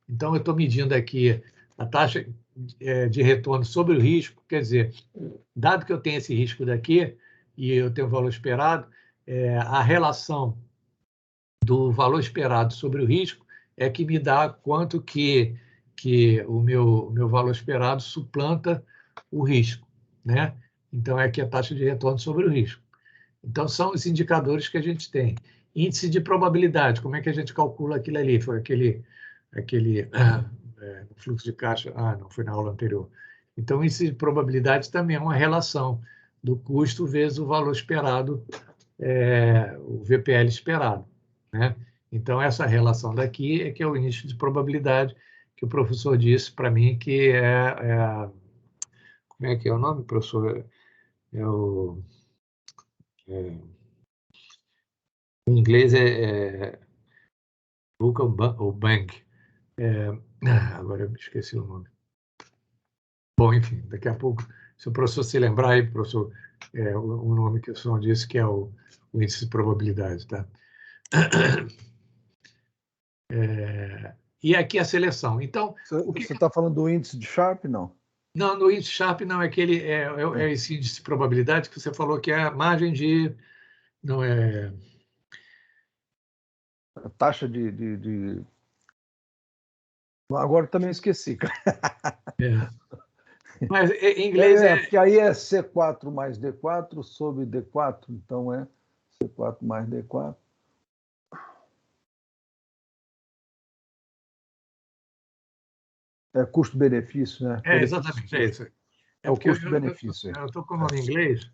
Então, eu estou medindo aqui a taxa de retorno sobre o risco, quer dizer, dado que eu tenho esse risco daqui e eu tenho o valor esperado, a relação do valor esperado sobre o risco é que me dá quanto que o meu valor esperado suplanta o risco, né? Então, é aqui a taxa de retorno sobre o risco. Então, são os indicadores que a gente tem. Índice de probabilidade, como é que a gente calcula aquilo ali? Foi aquele fluxo de caixa. Não, foi na aula anterior. Então, índice de probabilidade também é uma relação do custo vezes o valor esperado, o VPL esperado, né? Então, essa relação daqui é que é o índice de probabilidade que o professor disse para mim que como é que é o nome, professor? Em inglês book ou bank. Agora eu esqueci o nome. Bom, enfim, daqui a pouco, se o professor se lembrar aí, professor, o nome que o senhor disse que é o índice de probabilidade, tá? E aqui a seleção. Então, você está falando do índice de Sharpe, não? Não, no índice Sharpe não, é esse índice de probabilidade que você falou que é a margem de... Não é... A taxa de... Agora também esqueci, cara. Mas em inglês porque aí é C4 mais D4 sobre D4, então é C4 mais D4. É custo-benefício, né? Exatamente, é isso. É o custo-benefício. Eu estou com o nome em inglês,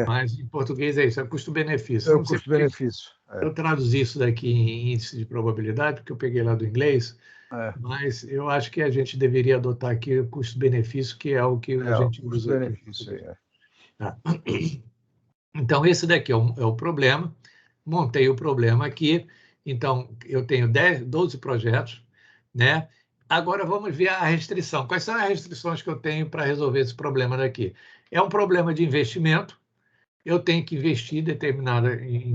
mas em português é isso, é custo-benefício. É o custo-benefício. Eu traduzi isso daqui em índice de probabilidade, porque eu peguei lá do inglês, mas eu acho que a gente deveria adotar aqui o custo-benefício, que é o que a gente usa aqui. Custo-benefício, Tá. Então, esse daqui é o problema. Montei o problema aqui. Então, eu tenho 12 projetos, né? Agora, vamos ver a restrição. Quais são as restrições que eu tenho para resolver esse problema daqui? É um problema de investimento. Eu tenho que investir em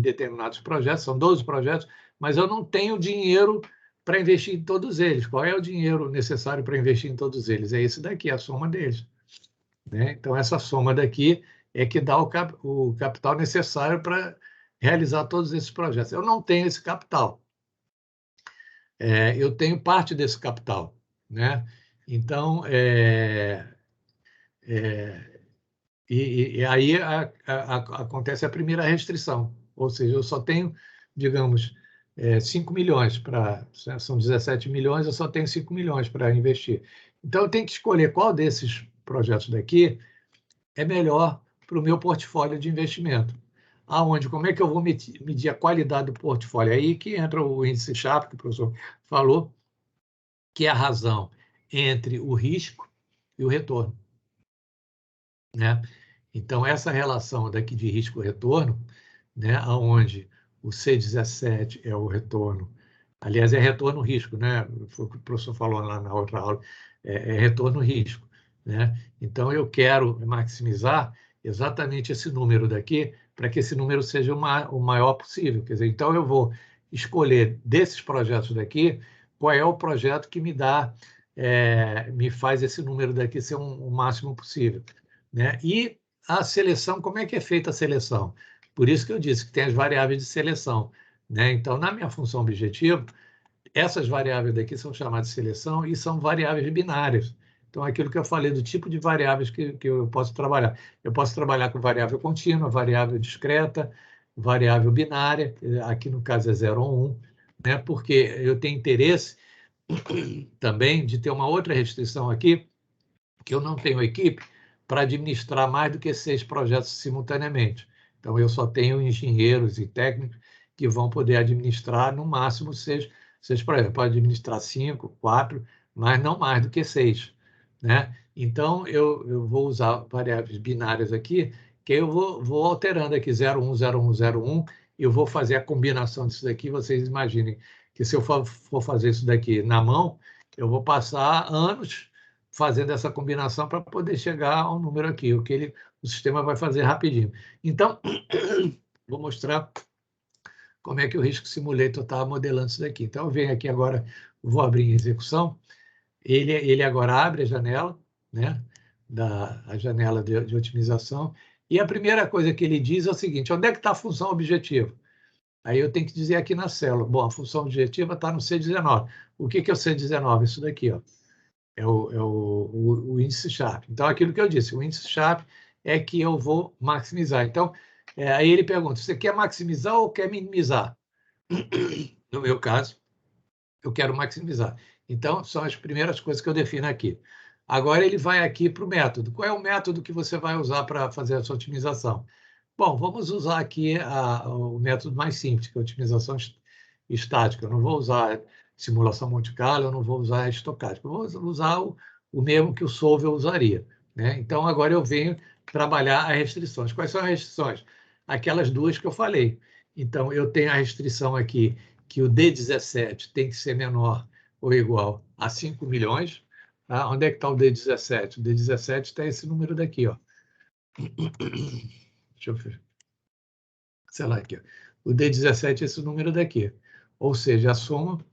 determinados projetos, são 12 projetos, mas eu não tenho dinheiro para investir em todos eles. Qual é o dinheiro necessário para investir em todos eles? É esse daqui, a soma deles, né? Então, essa soma daqui é que dá o capital necessário para realizar todos esses projetos. Eu não tenho esse capital. Eu tenho parte desse capital, né? Então, e aí acontece a primeira restrição, ou seja, eu só tenho, digamos, 5 milhões são 17 milhões, eu só tenho 5 milhões para investir. Então, eu tenho que escolher qual desses projetos daqui é melhor para o meu portfólio de investimento. Como é que eu vou medir a qualidade do portfólio? Aí que entra o índice Sharpe, que o professor falou, que é a razão entre o risco e o retorno, né? Então, essa relação daqui de risco-retorno, né, onde o C17 é o retorno, aliás, é retorno-risco, né? Foi o que o professor falou lá na outra aula, é retorno-risco, né? Então, eu quero maximizar exatamente esse número daqui, para que esse número seja o maior possível. Quer dizer, então, eu vou escolher desses projetos daqui, qual é o projeto que me faz esse número daqui ser o máximo possível, né? E a seleção, como é que é feita a seleção? Por isso que eu disse que tem as variáveis de seleção, né? Então, na minha função objetivo, essas variáveis daqui são chamadas de seleção e são variáveis binárias. Então, aquilo que eu falei do tipo de variáveis que eu posso trabalhar. Eu posso trabalhar com variável contínua, variável discreta, variável binária, aqui no caso é 0 ou 1, né? Porque eu tenho interesse também de ter uma outra restrição aqui, que eu não tenho equipe para administrar mais do que 6 projetos simultaneamente. Então, eu só tenho engenheiros e técnicos que vão poder administrar, no máximo, 6 projetos. Pode administrar 5, 4, mas não mais do que 6, né? Então, eu vou usar variáveis binárias aqui, que eu vou alterando aqui 0, 1, 0, 1, 0, 1, eu vou fazer a combinação disso daqui, vocês imaginem que se eu for fazer isso daqui na mão, eu vou passar anos fazendo essa combinação para poder chegar a um número aqui, o sistema vai fazer rapidinho. Então, vou mostrar como é que o Risco Simulator está modelando isso daqui. Então, eu venho aqui agora, vou abrir em execução, ele agora abre a janela, né, a janela de otimização, e a primeira coisa que ele diz é o seguinte: onde é que está a função objetivo? Aí eu tenho que dizer aqui na célula, bom, a função objetiva está no C19. O que é o C19? Isso daqui, ó, é o índice Sharp. Então, aquilo que eu disse, o índice Sharp é que eu vou maximizar. Então, aí ele pergunta, você quer maximizar ou quer minimizar? No meu caso, eu quero maximizar. Então, são as primeiras coisas que eu defino aqui. Agora, ele vai aqui para o método. Qual é o método que você vai usar para fazer essa otimização? Bom, vamos usar aqui o método mais simples, que é a otimização estática. Eu não vou usar simulação Monte Carlo, eu não vou usar estocástica. Eu vou usar o mesmo que o Solver usaria, né? Então, agora eu venho trabalhar as restrições. Quais são as restrições? Aquelas duas que eu falei. Então, eu tenho a restrição aqui que o D17 tem que ser menor ou igual a 5 milhões. Tá? Onde é que está o D17? O D17 está esse número daqui, ó. Deixa eu ver. Sei lá aqui. O D17 é esse número daqui. Ou seja, a soma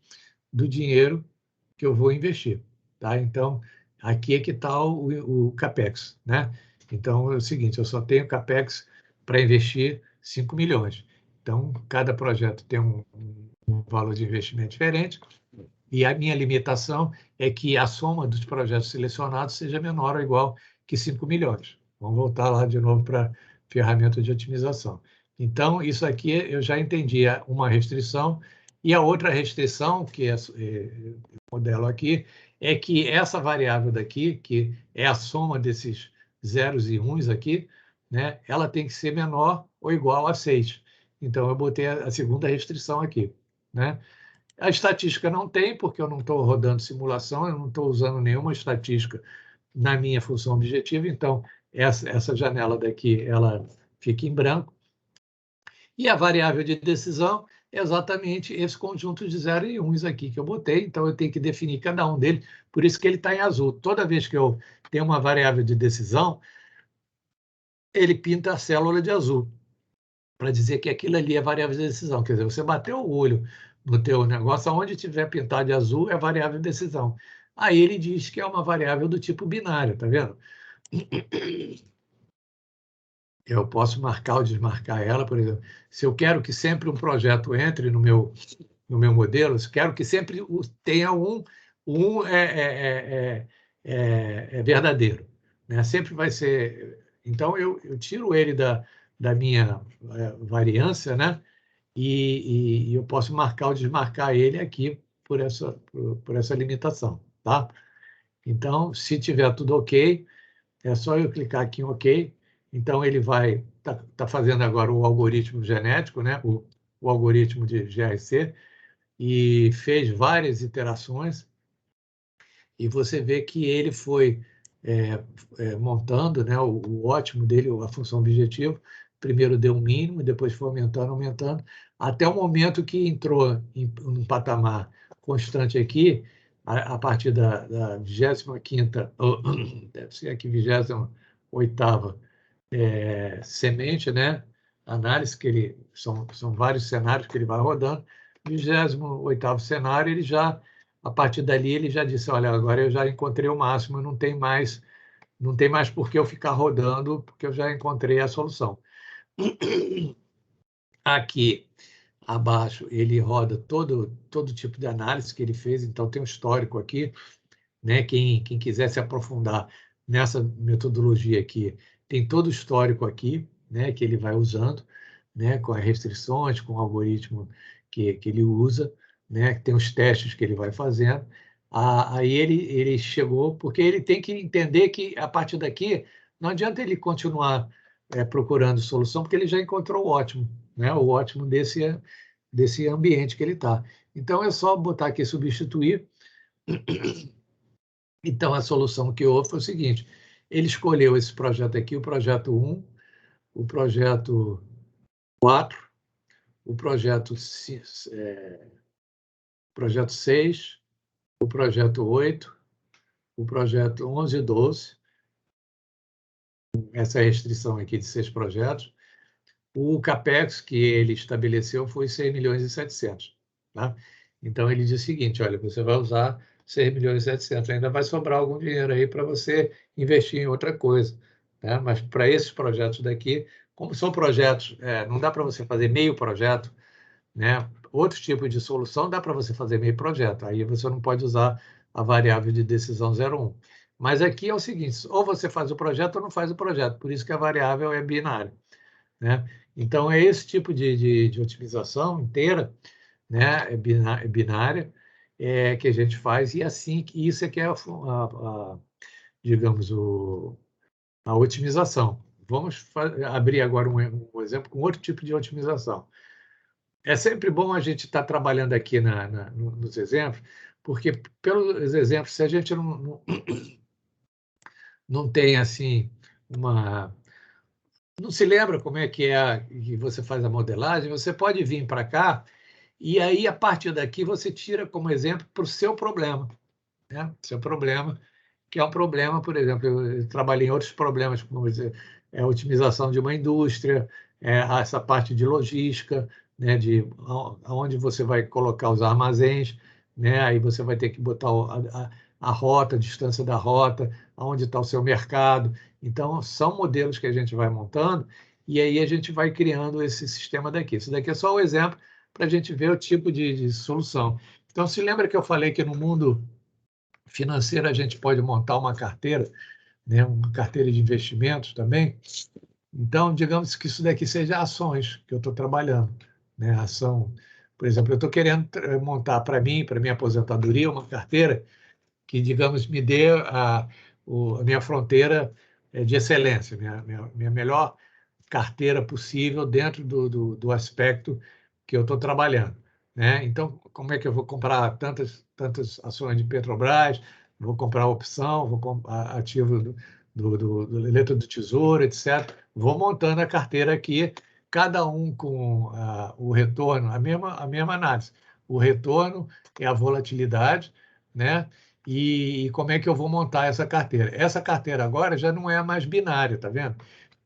do dinheiro que eu vou investir. Tá? Então, aqui é que está o CAPEX. Né? Então, é o seguinte, eu só tenho CAPEX para investir 5 milhões. Então, cada projeto tem um valor de investimento diferente, e a minha limitação é que a soma dos projetos selecionados seja menor ou igual que 5 milhões. Vamos voltar lá de novo para a ferramenta de otimização. Então, isso aqui eu já entendi uma restrição, e a outra restrição, que é o modelo aqui, é que essa variável daqui, que é a soma desses zeros e uns aqui, né, ela tem que ser menor ou igual a 6. Então, eu botei a segunda restrição aqui, né? A estatística não tem, porque eu não estou rodando simulação, eu não estou usando nenhuma estatística na minha função objetiva, então essa janela daqui ela fica em branco. E a variável de decisão é exatamente esse conjunto de 0 e 1 aqui que eu botei, então eu tenho que definir cada um deles, por isso que ele está em azul. Toda vez que eu tenho uma variável de decisão, ele pinta a célula de azul, para dizer que aquilo ali é variável de decisão. Quer dizer, você bateu o olho no teu negócio, aonde tiver pintado de azul é variável de decisão. Aí ele diz que é uma variável do tipo binário, tá vendo? Eu posso marcar ou desmarcar ela, por exemplo. Se eu quero que sempre um projeto entre no meu modelo, se eu quero que sempre tenha um é verdadeiro, né? Sempre vai ser... Então, eu tiro ele da minha variância, né? E eu posso marcar ou desmarcar ele aqui por essa limitação, tá? Então, se tiver tudo ok, é só eu clicar aqui em ok. Então, ele vai tá fazendo agora o algoritmo genético, né? O algoritmo de GRC, e fez várias iterações, e você vê que ele foi montando, né, o ótimo dele, a função objetivo. Primeiro deu um mínimo, depois foi aumentando, até o momento que entrou em um patamar constante aqui, a partir da 25ª, deve ser aqui 28ª semente, né? Análise, que são vários cenários que ele vai rodando. 28º cenário, ele já, a partir dali, ele já disse, olha, agora eu já encontrei o máximo, não tem mais por que eu ficar rodando, porque eu já encontrei a solução. Aqui abaixo, ele roda todo tipo de análise que ele fez, então tem um histórico aqui, né? Quem quiser se aprofundar nessa metodologia aqui, tem todo o histórico aqui, né? Que ele vai usando, né? Com as restrições, com o algoritmo que ele usa, né? Tem os testes que ele vai fazendo. Aí ele chegou, porque ele tem que entender que, a partir daqui, não adianta ele continuar procurando solução, porque ele já encontrou o ótimo, né? O ótimo desse ambiente que ele está. Então, é só botar aqui substituir. Então, a solução que houve foi o seguinte: ele escolheu esse projeto aqui, o projeto 1, o projeto 4, o projeto 6, o projeto 8, o projeto 11 e 12, essa restrição aqui de 6 projetos. O CAPEX que ele estabeleceu foi 6.700.000, tá? Então, ele diz o seguinte, olha, você vai usar 6.700.000, ainda vai sobrar algum dinheiro aí para você investir em outra coisa, né? Mas para esses projetos daqui, como são projetos, não dá para você fazer meio projeto, né? Outro tipo de solução dá para você fazer meio projeto, aí você não pode usar a variável de decisão 0,1. Mas aqui é o seguinte, ou você faz o projeto ou não faz o projeto, por isso que a variável é binária, né? Então, é esse tipo de otimização inteira, né? É binária, que a gente faz, e assim, isso é que é, digamos, a otimização. Vamos abrir agora um exemplo com outro tipo de otimização. É sempre bom a gente estar trabalhando aqui nos exemplos, porque pelos exemplos, se a gente não tem, assim, não se lembra como é que você faz a modelagem, você pode vir para cá e aí, a partir daqui, você tira como exemplo para o seu problema, né? Seu problema, que é um problema, por exemplo, eu trabalhei em outros problemas, como dizer, a otimização de uma indústria, essa parte de logística, né, de onde você vai colocar os armazéns, né? Aí você vai ter que botar a rota, a distância da rota, onde está o seu mercado. Então, são modelos que a gente vai montando e aí a gente vai criando esse sistema daqui. Isso daqui é só o exemplo para a gente ver o tipo de solução. Então, se lembra que eu falei que no mundo financeiro a gente pode montar uma carteira, né, uma carteira de investimentos também? Então, digamos que isso daqui seja ações que eu estou trabalhando, né? Ação, por exemplo, eu estou querendo montar para mim, para minha aposentadoria, uma carteira que, digamos, me dê a minha fronteira de excelência, minha melhor carteira possível dentro do aspecto que eu estou trabalhando, né? Então, como é que eu vou comprar tantas ações de Petrobras, vou comprar opção, vou comprar ativo do letra do Tesouro, etc. Vou montando a carteira aqui, cada um com o retorno, a mesma análise. O retorno é a volatilidade, né? E como é que eu vou montar essa carteira? Essa carteira agora já não é mais binária, tá vendo?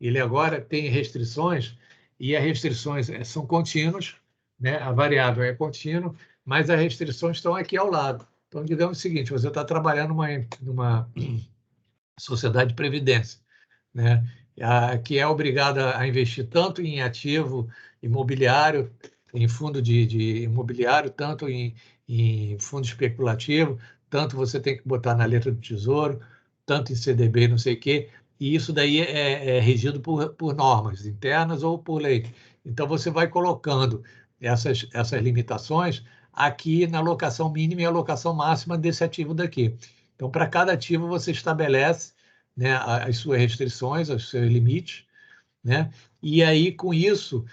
Ele agora tem restrições, e as restrições são contínuas, né? A variável é contínua, mas as restrições estão aqui ao lado. Então, digamos o seguinte, você está trabalhando numa sociedade de previdência, né? Que é obrigada a investir tanto em ativo imobiliário, em fundo de imobiliário, tanto em fundo especulativo, tanto você tem que botar na letra do Tesouro, tanto em CDB, não sei o quê, e isso daí é regido por normas internas ou por lei. Então, você vai colocando essas limitações aqui na alocação mínima e alocação máxima desse ativo daqui. Então, para cada ativo, você estabelece, né, as suas restrições, os seus limites, né? E aí, com isso,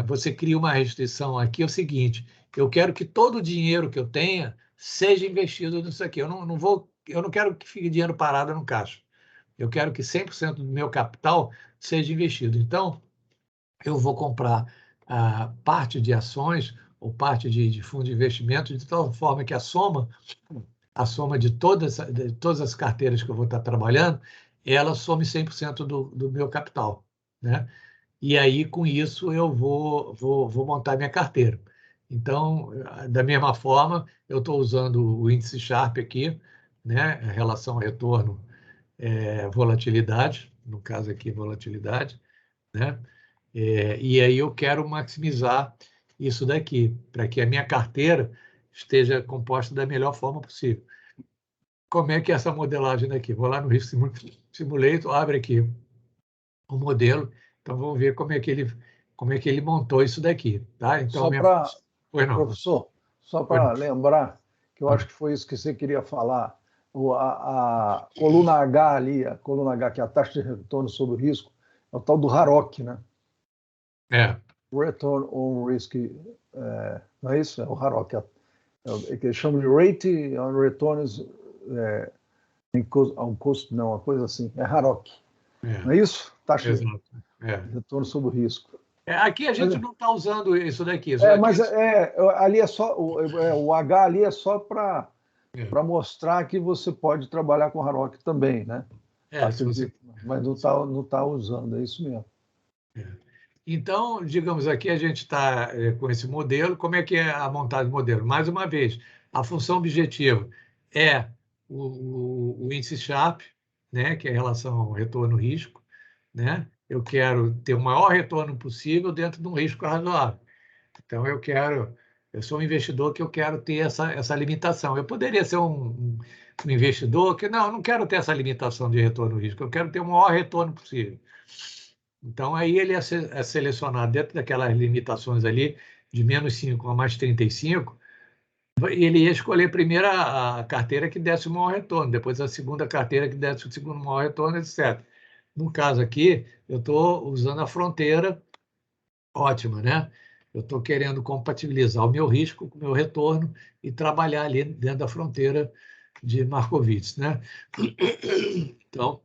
você cria uma restrição aqui, é o seguinte, eu quero que todo o dinheiro que eu tenha seja investido nisso aqui. Eu não quero que fique dinheiro parado no caixa. Eu quero que 100% do meu capital seja investido. Então, eu vou comprar parte de ações ou parte de fundo de investimento de tal forma que a soma de todas as carteiras que eu vou estar trabalhando, ela some 100% do meu capital, né? E aí, com isso, eu vou montar minha carteira. Então, da mesma forma, eu estou usando o índice Sharpe aqui, né? Relação retorno, volatilidade, no caso aqui, volatilidade, né? E aí eu quero maximizar isso daqui, para que a minha carteira esteja composta da melhor forma possível. Como é que é essa modelagem daqui? Vou lá no Risk Simulator, abre aqui o modelo, então vamos ver como é que ele montou isso daqui, tá? Então, professor, só para lembrar, que eu acho que foi isso que você queria falar, a coluna H ali, a coluna H, que é a taxa de retorno sobre o risco, é o tal do RAROC, né? Return on Risk, não é isso? É o RAROC, que eles chamam de Rate on Returns on Cost, não, uma coisa assim, é RAROC. Não é isso? Taxa de retorno sobre o risco. Aqui a gente não está usando isso daqui. Mas ali é só o H ali é só para mostrar que você pode trabalhar com Harrock também, né? Acredito, mas não tá usando, é isso mesmo. Então, digamos aqui, a gente está com esse modelo. Como é que é a montagem do modelo? Mais uma vez, a função objetiva é o índice Sharp, né, que é a relação retorno-risco. Né? Eu quero ter o maior retorno possível dentro de um risco razoável. Então, eu sou um investidor que eu quero ter essa limitação. Eu poderia ser um investidor que, não quero ter essa limitação de retorno-risco, eu quero ter o maior retorno possível. Então, aí ele é selecionado dentro daquelas limitações ali, de -5 a +35, ele ia escolher primeiro a carteira que desse o maior retorno, depois a segunda carteira que desse o segundo maior retorno, etc. No caso aqui, eu estou usando a fronteira ótima, né? Eu estou querendo compatibilizar o meu risco com o meu retorno e trabalhar ali dentro da fronteira de Markowitz, né? Então,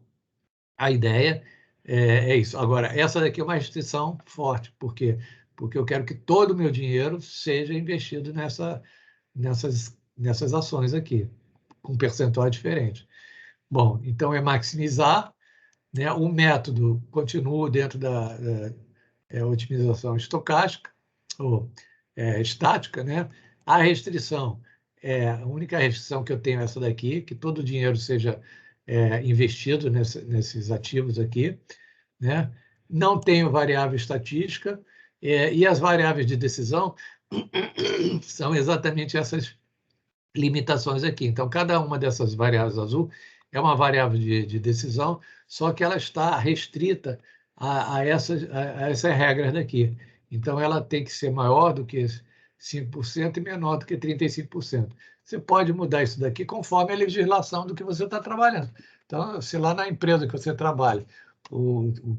a ideia é isso. Agora, essa daqui é uma restrição forte. Por quê? Porque eu quero que todo o meu dinheiro seja investido nessas ações aqui, com um percentual diferente. Bom, então é maximizar, né? O método continua dentro da otimização estocástica, ou estática, né? A restrição, a única restrição que eu tenho é essa daqui, que todo o dinheiro seja investido nesses ativos aqui, né? Não tenho variável estatística, e as variáveis de decisão são exatamente essas limitações aqui. Então, cada uma dessas variáveis azul é uma variável de decisão, só que ela está restrita a essas regras daqui. Então, ela tem que ser maior do que 5% e menor do que 35%. Você pode mudar isso daqui conforme a legislação do que você está trabalhando. Então, se lá na empresa que você trabalha,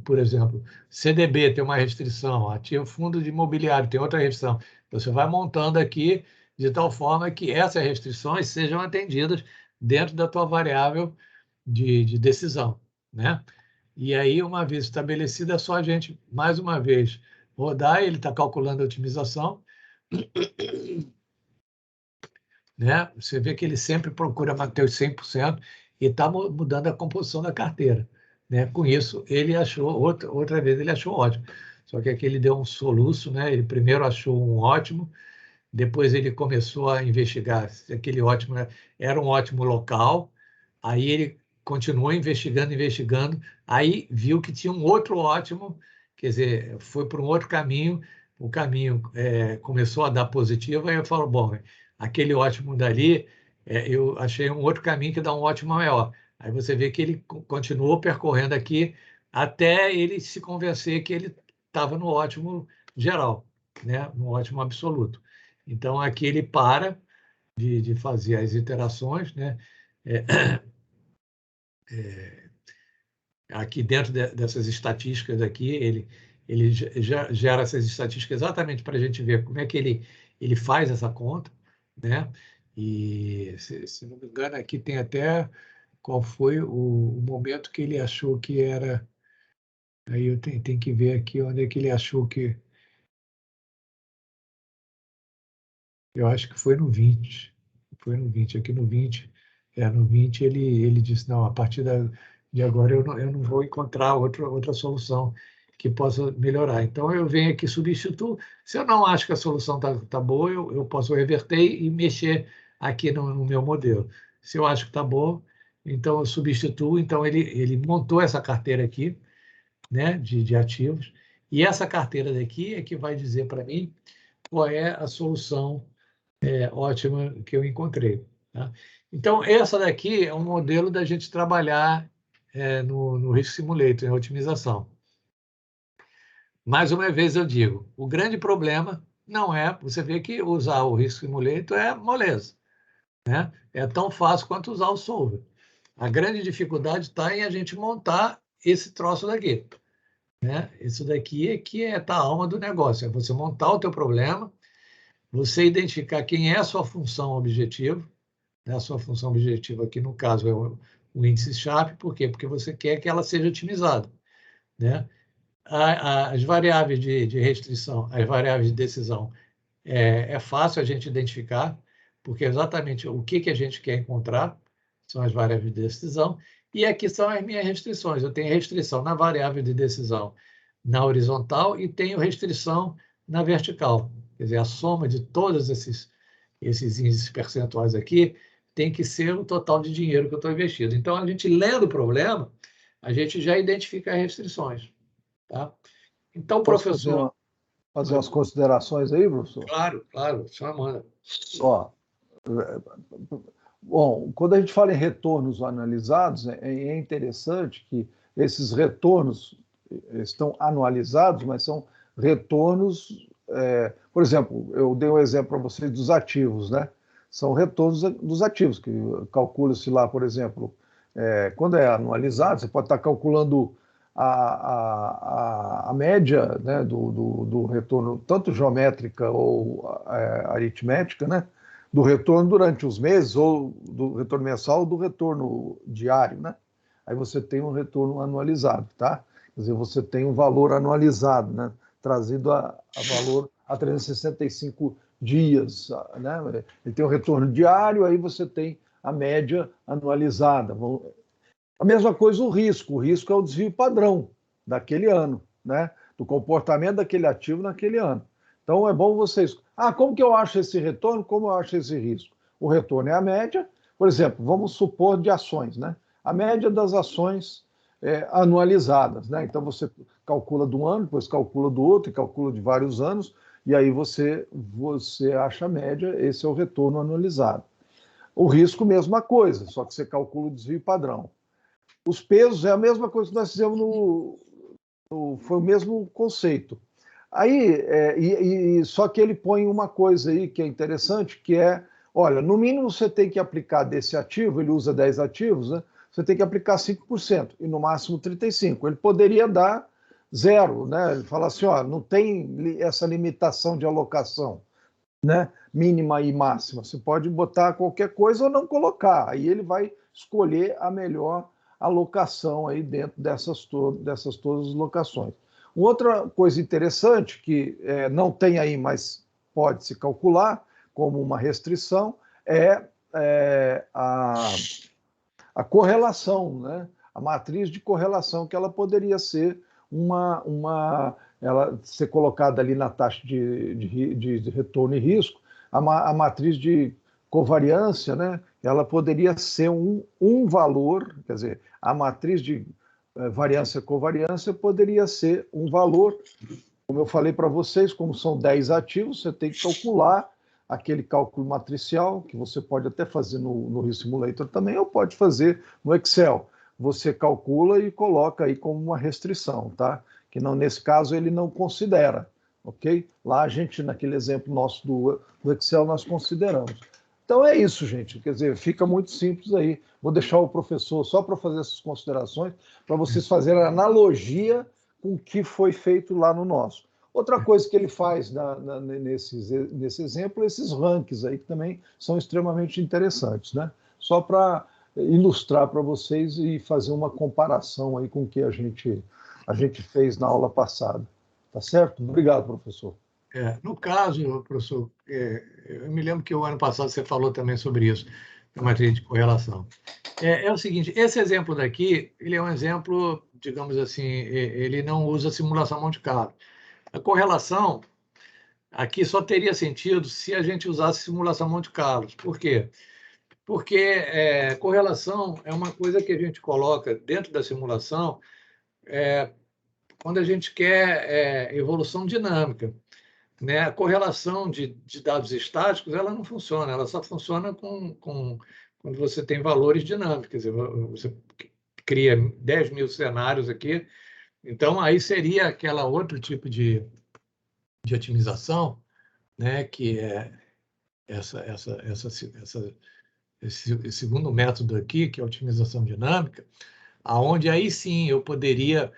por exemplo, CDB tem uma restrição, ativo fundo de imobiliário tem outra restrição, você vai montando aqui de tal forma que essas restrições sejam atendidas dentro da tua variável de decisão, né? E aí, uma vez estabelecida, é só a gente, mais uma vez, rodar, ele está calculando a otimização, né? Você vê que ele sempre procura manter os 100% e está mudando a composição da carteira, né? Com isso, ele achou, outra vez, ele achou ótimo. Só que aqui ele deu um soluço, né? Ele primeiro achou um ótimo, depois ele começou a investigar se aquele ótimo era um ótimo local, aí ele continuou investigando, aí viu que tinha um outro ótimo, quer dizer, foi para um outro caminho, o caminho começou a dar positivo, aí eu falo, bom, aquele ótimo dali, eu achei um outro caminho que dá um ótimo maior. Aí você vê que ele continuou percorrendo aqui até ele se convencer que ele estava no ótimo geral, né? No ótimo absoluto. Então, aqui ele para de fazer as iterações, né? Aqui dentro dessas estatísticas aqui, ele já gera essas estatísticas exatamente para a gente ver como é que ele faz essa conta, né? E, se não me engano, aqui tem até qual foi o momento que ele achou que era... Aí eu tenho que ver aqui onde é que ele achou que... Eu acho que foi no 20. Foi no 20. Aqui no 20, no 20 ele disse, não, a partir de agora eu não vou encontrar outra solução que possa melhorar. Então, eu venho aqui, substituo. Se eu não acho que a solução tá boa, eu posso reverter e mexer aqui no meu modelo. Se eu acho que está bom, então eu substituo. Então, ele montou essa carteira aqui, né, de ativos, e essa carteira daqui é que vai dizer para mim qual é a solução ótima que eu encontrei. Tá? Então, essa daqui é um modelo da gente trabalhar no Risk Simulator, em otimização. Mais uma vez eu digo, o grande problema não é... Você vê que usar o Risk Simulator é moleza, né? É tão fácil quanto usar o Solver. A grande dificuldade está em a gente montar esse troço daqui. Né? Isso daqui é que está a alma do negócio, é você montar o teu problema, você identificar quem é a sua função objetiva, né? A sua função objetiva aqui, no caso, é o índice Sharp, por quê? Porque você quer que ela seja otimizada, né? As variáveis de restrição, as variáveis de decisão, é fácil a gente identificar, porque exatamente o que a gente quer encontrar são as variáveis de decisão, e aqui são as minhas restrições. Eu tenho restrição na variável de decisão na horizontal e tenho restrição na vertical. Quer dizer, a soma de todos esses índices percentuais aqui tem que ser o total de dinheiro que eu estou investindo. Então, a gente lendo o problema, a gente já identifica as restrições. Tá? Então, professor... Fazer umas considerações aí, professor? Claro, claro, o senhor manda. Ó, bom, quando a gente fala em retornos analisados, é interessante que esses retornos estão anualizados, mas são retornos, por exemplo, eu dei um exemplo para vocês dos ativos, né? São retornos dos ativos, que calcula-se lá, por exemplo, quando é anualizado, você pode estar calculando a média, né, do retorno, tanto geométrica ou aritmética, né, do retorno durante os meses, ou do retorno mensal, ou do retorno diário, né? Aí você tem um retorno anualizado, tá? Quer dizer, você tem um valor anualizado, né, trazido a valor a 365 dias, né? Ele tem o retorno diário, aí você tem a média anualizada. A mesma coisa o risco é o desvio padrão daquele ano, né? Do comportamento daquele ativo naquele ano. Então é bom vocês... como que eu acho esse retorno? Como eu acho esse risco? O retorno é a média, por exemplo, vamos supor de ações, né? A média das ações anualizadas, né? Então você calcula de um ano, depois calcula do outro, e calcula de vários anos, e aí você acha a média, esse é o retorno anualizado. O risco, mesma coisa, só que você calcula o desvio padrão. Os pesos é a mesma coisa que nós fizemos foi o mesmo conceito. Aí, só que ele põe uma coisa aí que é interessante, que é, olha, no mínimo você tem que aplicar desse ativo, ele usa 10 ativos, né? Você tem que aplicar 5%, e no máximo 35%. Ele poderia dar 0, né? Ele fala assim, ó, não tem essa limitação de alocação, né? Mínima e máxima. Você pode botar qualquer coisa ou não colocar. Aí ele vai escolher a melhor alocação aí dentro dessas todas as locações. Outra coisa interessante que não tem aí, mas pode se calcular como uma restrição, é a correlação, né? A matriz de correlação, que ela poderia ser ela ser colocada ali na taxa de retorno e risco, a matriz de covariância, né? Ela poderia ser um valor, quer dizer, a matriz de variância-covariância poderia ser um valor, como eu falei para vocês, como são 10 ativos, você tem que calcular aquele cálculo matricial, que você pode até fazer no Risk Simulator também, ou pode fazer no Excel. Você calcula e coloca aí como uma restrição, tá? Que não, nesse caso ele não considera, ok? Lá a gente, naquele exemplo nosso do Excel, nós consideramos. Então é isso, gente. Quer dizer, fica muito simples aí. Vou deixar o professor só para fazer essas considerações, para vocês fazerem a analogia com o que foi feito lá no nosso. Outra coisa que ele faz nesse exemplo, esses rankings aí, que também são extremamente interessantes, né? Só para ilustrar para vocês e fazer uma comparação aí com o que a gente fez na aula passada. Tá certo? Obrigado, professor. No caso, professor, eu me lembro que o ano passado você falou também sobre isso, na matéria de correlação. É o seguinte, esse exemplo daqui, ele é um exemplo, digamos assim, ele não usa simulação Monte Carlo. A correlação aqui só teria sentido se a gente usasse simulação Monte Carlo. Por quê? Porque correlação é uma coisa que a gente coloca dentro da simulação quando a gente quer evolução dinâmica. Né? A correlação de dados estáticos ela não funciona, ela só funciona quando você tem valores dinâmicos. Quer dizer, você cria 10 mil cenários aqui, então aí seria aquela outro tipo de otimização, né? Que é esse segundo método aqui, que é a otimização dinâmica, aonde aí sim eu poderia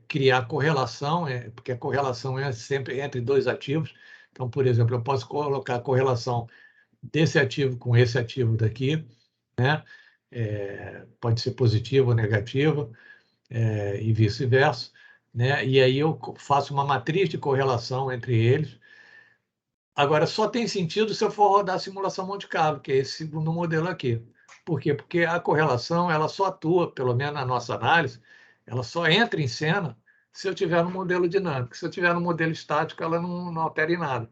criar correlação, porque a correlação é sempre entre dois ativos. Então, por exemplo, eu posso colocar a correlação desse ativo com esse ativo daqui, né? Pode ser positiva ou negativa, e vice-versa. né? E aí eu faço uma matriz de correlação entre eles. Agora, só tem sentido se eu for rodar a simulação Monte Carlo, que é esse segundo modelo aqui. Por quê? Porque a correlação ela só atua, pelo menos na nossa análise, ela só entra em cena se eu tiver no modelo dinâmico. Se eu tiver no modelo estático, ela não altera em nada.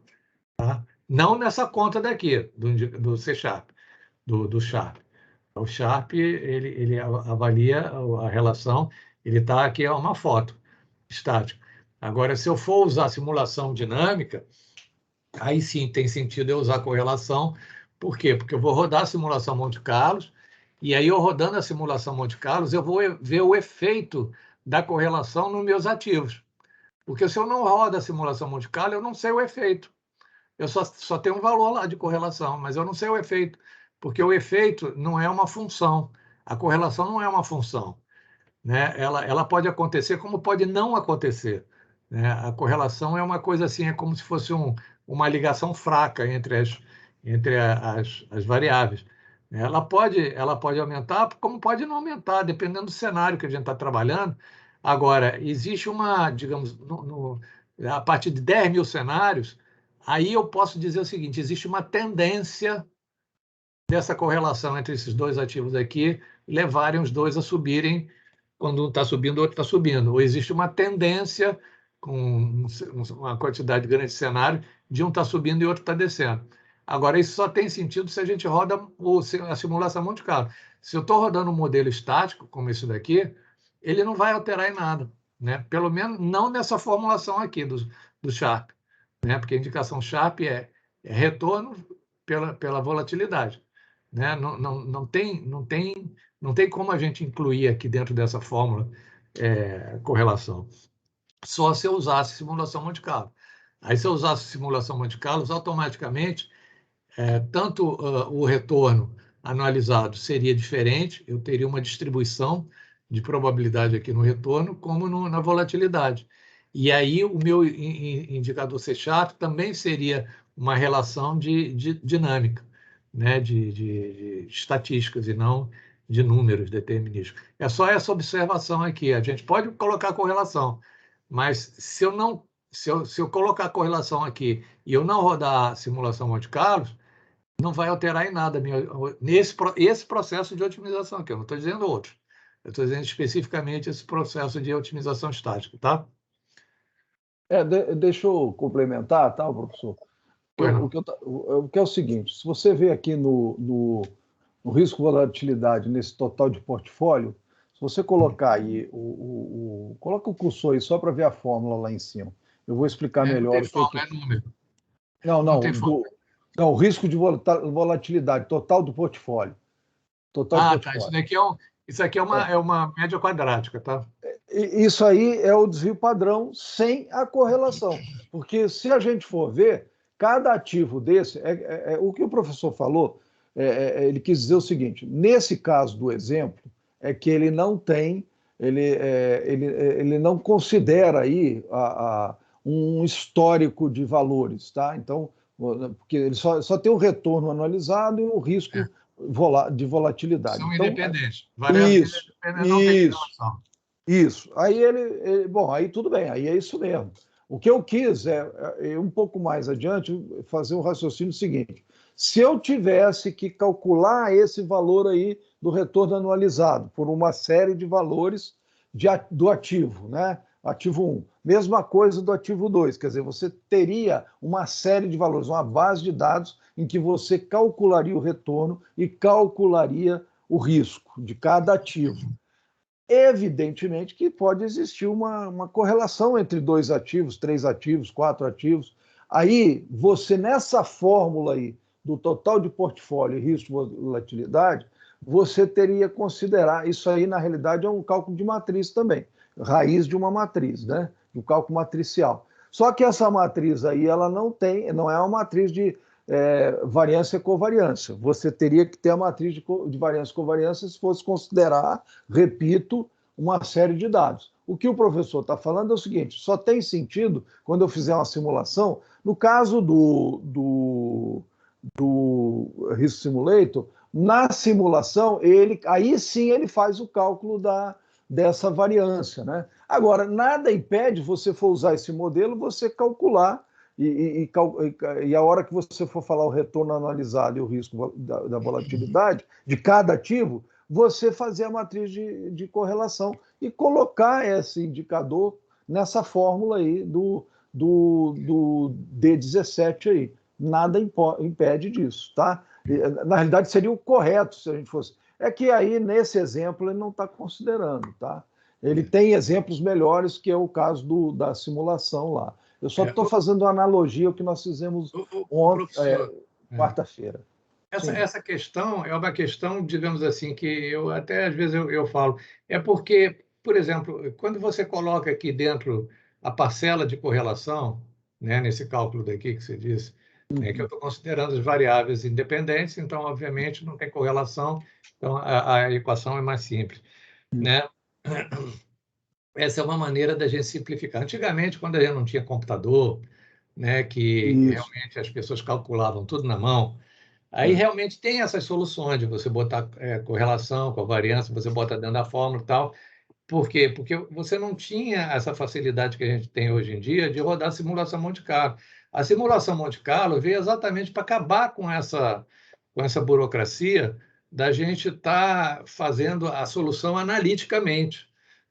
Tá? Não nessa conta daqui, do C Sharp, do Sharp. O Sharp ele avalia a relação, ele está aqui, é uma foto estática. Agora, se eu for usar simulação dinâmica, aí sim tem sentido eu usar correlação. Por quê? Porque eu vou rodar a simulação Monte Carlos, e aí eu rodando a simulação Monte Carlos, eu vou ver o efeito da correlação nos meus ativos. Porque se eu não rodo a simulação Monte Carlo, eu não sei o efeito. Eu só tenho um valor lá de correlação, mas eu não sei o efeito, porque o efeito não é uma função. A correlação não é uma função, né? Ela pode acontecer como pode não acontecer, né? A correlação é uma coisa assim, é como se fosse uma ligação fraca entre as variáveis. Ela pode aumentar, como pode não aumentar, dependendo do cenário que a gente está trabalhando. Agora, existe digamos, a partir de 10 mil cenários, aí eu posso dizer o seguinte: existe uma tendência dessa correlação entre esses dois ativos aqui levarem os dois a subirem. Quando um está subindo, o outro está subindo. Ou existe uma tendência, com uma quantidade grande de cenário, de um estar subindo e o outro está descendo. Agora, isso só tem sentido se a gente roda a simulação Monte Carlo. Se eu estou rodando um modelo estático, como esse daqui, ele não vai alterar em nada, né? Pelo menos não nessa formulação aqui do Sharp, né? Porque a indicação Sharp é retorno pela volatilidade, né? Não tem como a gente incluir aqui dentro dessa fórmula correlação. Só se eu usasse simulação Monte Carlo. Aí, se eu usasse simulação Monte Carlo, automaticamente, tanto o retorno anualizado seria diferente, eu teria uma distribuição de probabilidade aqui no retorno, como na volatilidade. E aí, o meu indicador C# também seria uma relação de dinâmica, né? de estatísticas e não de números determinísticos. É só essa observação aqui. A gente pode colocar correlação, mas se eu colocar correlação aqui e eu não rodar a simulação Monte Carlo, não vai alterar em nada esse processo de otimização aqui. Eu não estou dizendo outro. Eu estou dizendo especificamente esse processo de otimização estática, tá? Deixa eu complementar, tá, professor? O que é o seguinte: se você vê aqui no risco volatilidade, nesse total de portfólio, se você colocar aí, coloca o cursor aí só para ver a fórmula lá em cima. Eu vou explicar melhor. Não tem fórmula, é número. Não, o risco de volatilidade total do portfólio. Tá. Isso aqui é uma média quadrática, tá? Isso aí é o desvio padrão sem a correlação. Porque se a gente for ver, cada ativo desse, o que o professor falou, ele quis dizer o seguinte: nesse caso do exemplo, é que ele não tem, ele não considera aí um histórico de valores, tá? Então, porque ele só tem o retorno anualizado e o risco de volatilidade. São então, independentes. Isso. Isso. Aí bom, aí tudo bem, aí é isso mesmo. O que eu quis um pouco mais adiante, fazer um raciocínio seguinte: se eu tivesse que calcular esse valor aí do retorno anualizado por uma série de valores do ativo, né? Ativo 1, mesma coisa do ativo 2, quer dizer, você teria uma série de valores, uma base de dados em que você calcularia o retorno e calcularia o risco de cada ativo. Evidentemente que pode existir uma correlação entre 2 ativos, 3 ativos, 4 ativos. Aí, você, nessa fórmula aí, do total de portfólio e risco de volatilidade, você teria que considerar, isso aí, na realidade, é um cálculo de matriz também, raiz de uma matriz, né? Do cálculo matricial. Só que essa matriz aí, ela não é uma matriz de variância e covariância. Você teria que ter a matriz de variância e covariância se fosse considerar, repito, uma série de dados. O que o professor está falando é o seguinte: só tem sentido quando eu fizer uma simulação. No caso do Risk Simulator, na simulação, aí sim ele faz o cálculo dessa variância, né? Agora, nada impede você for usar esse modelo, você calcular e a hora que você for falar o retorno analisado e o risco da volatilidade de cada ativo, você fazer a matriz de correlação e colocar esse indicador nessa fórmula aí do D17 aí. Nada impede disso, tá? Na realidade, seria o correto se a gente fosse. É que aí, nesse exemplo, ele não está considerando, tá? Ele tem exemplos melhores, que é o caso da simulação lá. Eu só estou fazendo uma analogia ao que nós fizemos ontem, quarta-feira. Essa questão é uma questão, digamos assim, que eu até às vezes eu falo. É porque, por exemplo, quando você coloca aqui dentro a parcela de correlação, né, nesse cálculo daqui que você disse, que eu estou considerando as variáveis independentes, então, obviamente, não tem correlação, então a equação é mais simples, né? Essa é uma maneira da gente simplificar. Antigamente, quando a gente não tinha computador, né, que realmente as pessoas calculavam tudo na mão, aí realmente tem essas soluções de você botar correlação com a variância, você bota dentro da fórmula e tal. Por quê? Porque você não tinha essa facilidade que a gente tem hoje em dia de rodar a simulação Monte Carlo. A simulação Monte Carlo veio exatamente para acabar com essa burocracia da gente estar fazendo a solução analiticamente,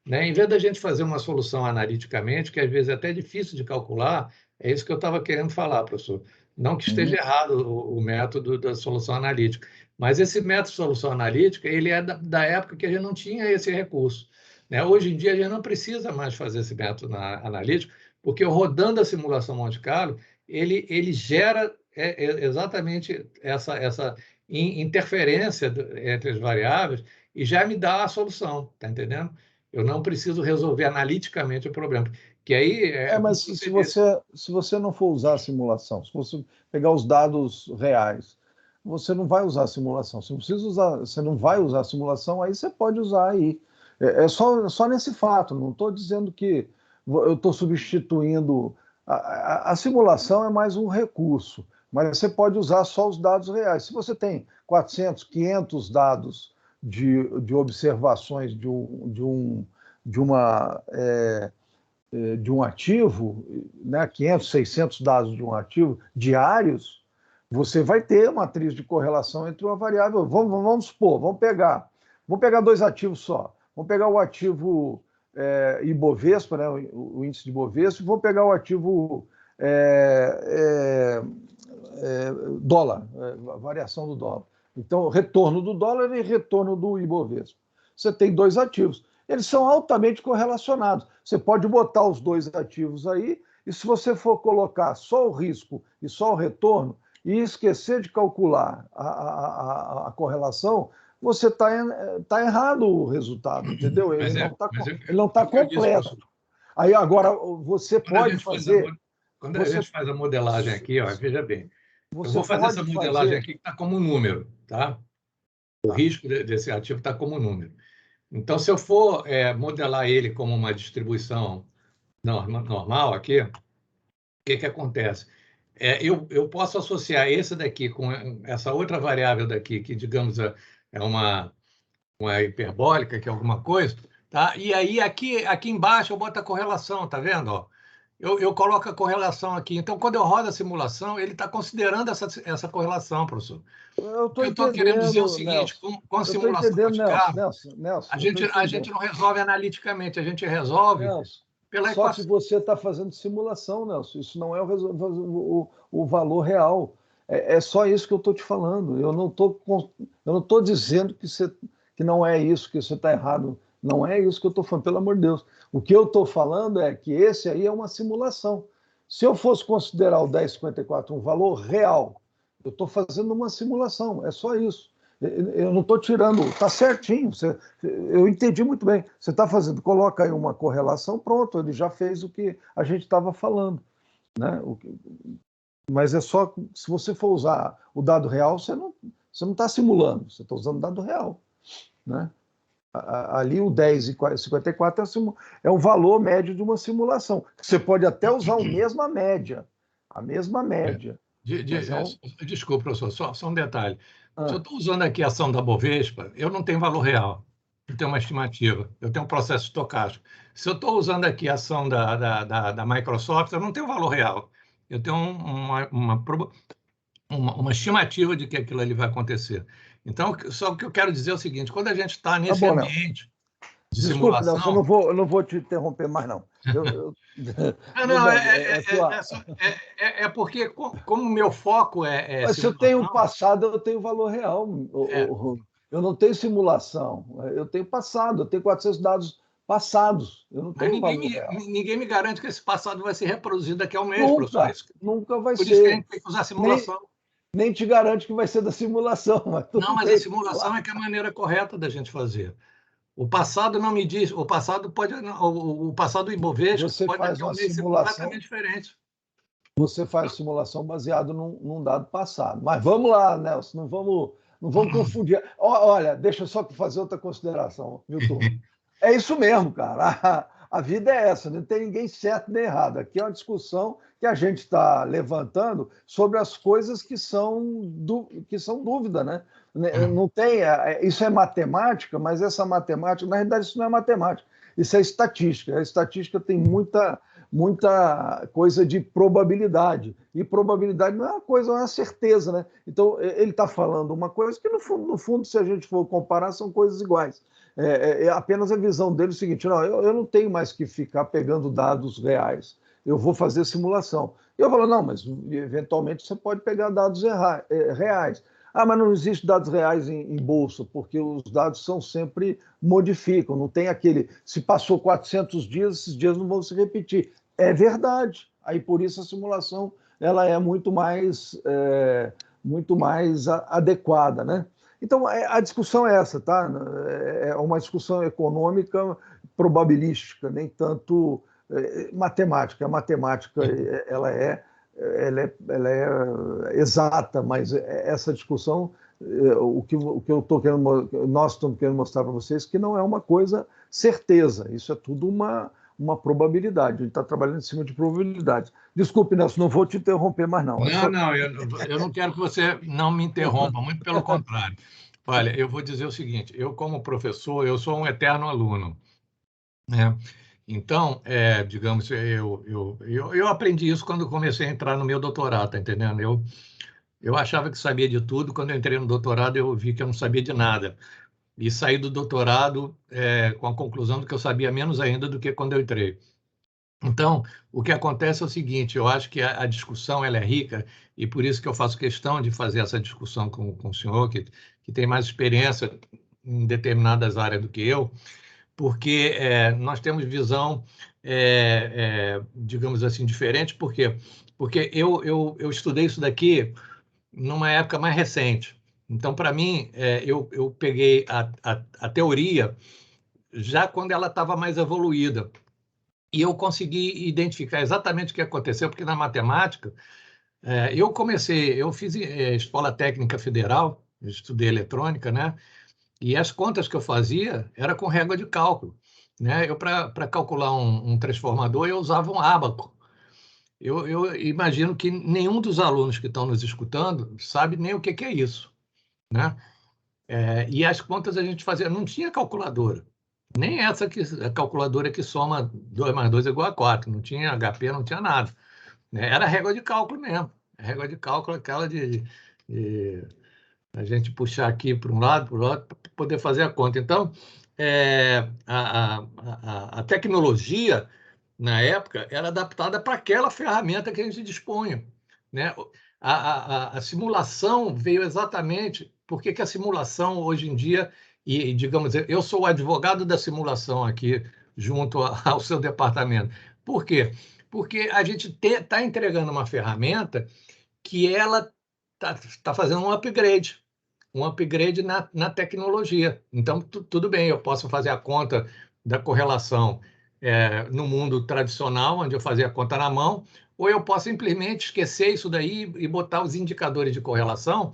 né? Em vez da gente fazer uma solução analiticamente, que às vezes é até difícil de calcular, é isso que eu estava querendo falar, professor. Não que esteja errado o método da solução analítica, mas esse método de solução analítica ele é da época que a gente não tinha esse recurso, né? Hoje em dia, a gente não precisa mais fazer esse método analítico, porque rodando a simulação Monte Carlo, ele gera exatamente essa interferência entre as variáveis e já me dá a solução, tá entendendo? Eu não preciso resolver analiticamente o problema. Que aí mas se você não for usar a simulação, se você pegar os dados reais, você não vai usar a simulação. Você não vai usar a simulação, aí você pode usar aí. É só nesse fato, não estou dizendo que eu estou substituindo. A simulação é mais um recurso, mas você pode usar só os dados reais. Se você tem 400, 500 dados de observações de um ativo, né, 500, 600 dados de um ativo diários, você vai ter uma matriz de correlação entre uma variável. Vamos supor, vamos pegar dois ativos só. Vamos pegar o ativo Ibovespa, né, o índice de Ibovespa, e vamos pegar o ativo dólar, a variação do dólar. Então, retorno do dólar e retorno do Ibovespa. Você tem dois ativos. Eles são altamente correlacionados. Você pode botar os dois ativos aí, e se você for colocar só o risco e só o retorno, e esquecer de calcular a correlação, você está errado o resultado, entendeu? Ele não está completo. Aí agora você pode fazer. Quando a gente faz a modelagem aqui, ó, veja bem, eu vou fazer essa modelagem aqui que está como número, tá? O risco desse ativo está como número. Então, se eu for modelar ele como uma distribuição normal aqui, o que acontece? Eu posso associar esse daqui com essa outra variável daqui, que, digamos, é uma hiperbólica, que é alguma coisa, tá? E aí, aqui embaixo, eu boto a correlação, tá vendo? Ó? Eu coloco a correlação aqui. Então, quando eu rodo a simulação, ele está considerando essa correlação, professor. Eu estou querendo dizer o seguinte, com a simulação Monte Carlo, a gente não resolve analiticamente, a gente resolve pela equação. Só que você está fazendo simulação, Nelson. Isso não é o valor real. É só isso que eu estou te falando. Eu não estou dizendo que não é isso, que você está errado. Não é isso que eu estou falando, pelo amor de Deus. O que eu estou falando é que esse aí é uma simulação. Se eu fosse considerar o 10,54 um valor real, eu estou fazendo uma simulação, é só isso. Eu não estou tirando, está certinho. Eu entendi muito bem. Você está fazendo, coloca aí uma correlação, pronto, ele já fez o que a gente estava falando. Né? Mas é só, se você for usar o dado real, você não está simulando, você está usando dado real. Né? Ali o 10,54 é um valor médio de uma simulação. Você pode até usar a mesma média. Desculpa, professor, só um detalhe. Se eu estou usando aqui a ação da Bovespa, eu não tenho valor real. eu tenho uma estimativa, eu tenho um processo estocástico. Se eu estou usando aqui a ação da Microsoft, eu não tenho valor real. Eu tenho uma estimativa de que aquilo ali vai acontecer. Então, só o que eu quero dizer é o seguinte, quando a gente está nesse ambiente de Desculpe, simulação... Nelson, eu não vou te interromper mais, não. Não, é porque, como o meu foco é Mas se eu tenho passado, eu tenho valor real. Eu não tenho simulação. Eu tenho passado, eu tenho 400 dados passados. Eu não tenho valor real. Ninguém me garante que esse passado vai ser reproduzido daqui a um mês, Nunca, professor. nunca vai ser. Por isso que a gente tem que usar simulação. Nem te garante que vai ser da simulação. Mas a simulação é que é a maneira correta da gente fazer. O passado não me diz, o passado do Ibovespa pode daqui a um mês ser completamente diferente. Você faz simulação baseado num dado passado. Mas vamos lá, Nelson, não vamos confundir. Olha, deixa eu só fazer outra consideração, Milton. É isso mesmo, cara. A vida é essa, não tem ninguém certo nem errado. Aqui é uma discussão que a gente está levantando sobre as coisas que são dúvida, né? Não tem, isso é matemática, mas essa matemática, na realidade, isso não é matemática, isso é estatística. A estatística tem muita coisa de probabilidade, e probabilidade não é uma coisa, é uma certeza, né? Então, ele está falando uma coisa que, no fundo, se a gente for comparar, são coisas iguais. Apenas a visão dele é o seguinte: não, eu não tenho mais que ficar pegando dados reais, eu vou fazer simulação. E eu falo, não, mas eventualmente você pode pegar dados reais. Mas não existe dados reais em bolsa, porque os dados sempre modificam, não tem aquele... Se passou 400 dias, esses dias não vão se repetir. É verdade. Aí, por isso, a simulação ela é muito mais adequada, né? Então, a discussão é essa, tá? É uma discussão econômica probabilística, nem tanto matemática. A matemática, ela é exata, mas essa discussão, nós estamos querendo mostrar para vocês que não é uma coisa certeza, isso é tudo uma probabilidade, a gente está trabalhando em cima de probabilidades. Desculpe, Nelson, não vou te interromper mais, não. Eu não quero que você não me interrompa, muito pelo contrário. Olha, eu vou dizer o seguinte, eu como professor, eu sou um eterno aluno, né? Então, digamos, eu aprendi isso quando comecei a entrar no meu doutorado, tá entendendo? Eu achava que sabia de tudo, quando eu entrei no doutorado eu vi que eu não sabia de nada. E saí do doutorado com a conclusão de que eu sabia menos ainda do que quando eu entrei. Então, o que acontece é o seguinte, eu acho que a discussão ela é rica, e por isso que eu faço questão de fazer essa discussão com o senhor, que tem mais experiência em determinadas áreas do que eu, porque nós temos visão, digamos assim, diferente. Por quê? Porque eu estudei isso daqui numa época mais recente. Então, para mim, eu peguei a teoria já quando ela estava mais evoluída. E eu consegui identificar exatamente o que aconteceu, porque na matemática, eu fiz Escola Técnica Federal, estudei eletrônica, né? E as contas que eu fazia era com régua de cálculo, né? Eu, para calcular um transformador, eu usava um ábaco. Eu imagino que nenhum dos alunos que estão nos escutando sabe nem o que é isso, né? E as contas a gente fazia, não tinha calculadora. Nem a calculadora que soma 2 mais 2 igual a 4. Não tinha HP, não tinha nada, né? Era régua de cálculo mesmo. A régua de cálculo, aquela de a gente puxar aqui para um lado, para o outro, para poder fazer a conta. Então, a tecnologia, na época, era adaptada para aquela ferramenta que a gente dispunha, né? A simulação veio exatamente... Por que a simulação, hoje em dia, e digamos, eu sou o advogado da simulação aqui, junto ao seu departamento. Por quê? Porque a gente está entregando uma ferramenta que ela está fazendo um upgrade na tecnologia. Então, tudo bem, eu posso fazer a conta da correlação no mundo tradicional, onde eu fazia a conta na mão, ou eu posso simplesmente esquecer isso daí e botar os indicadores de correlação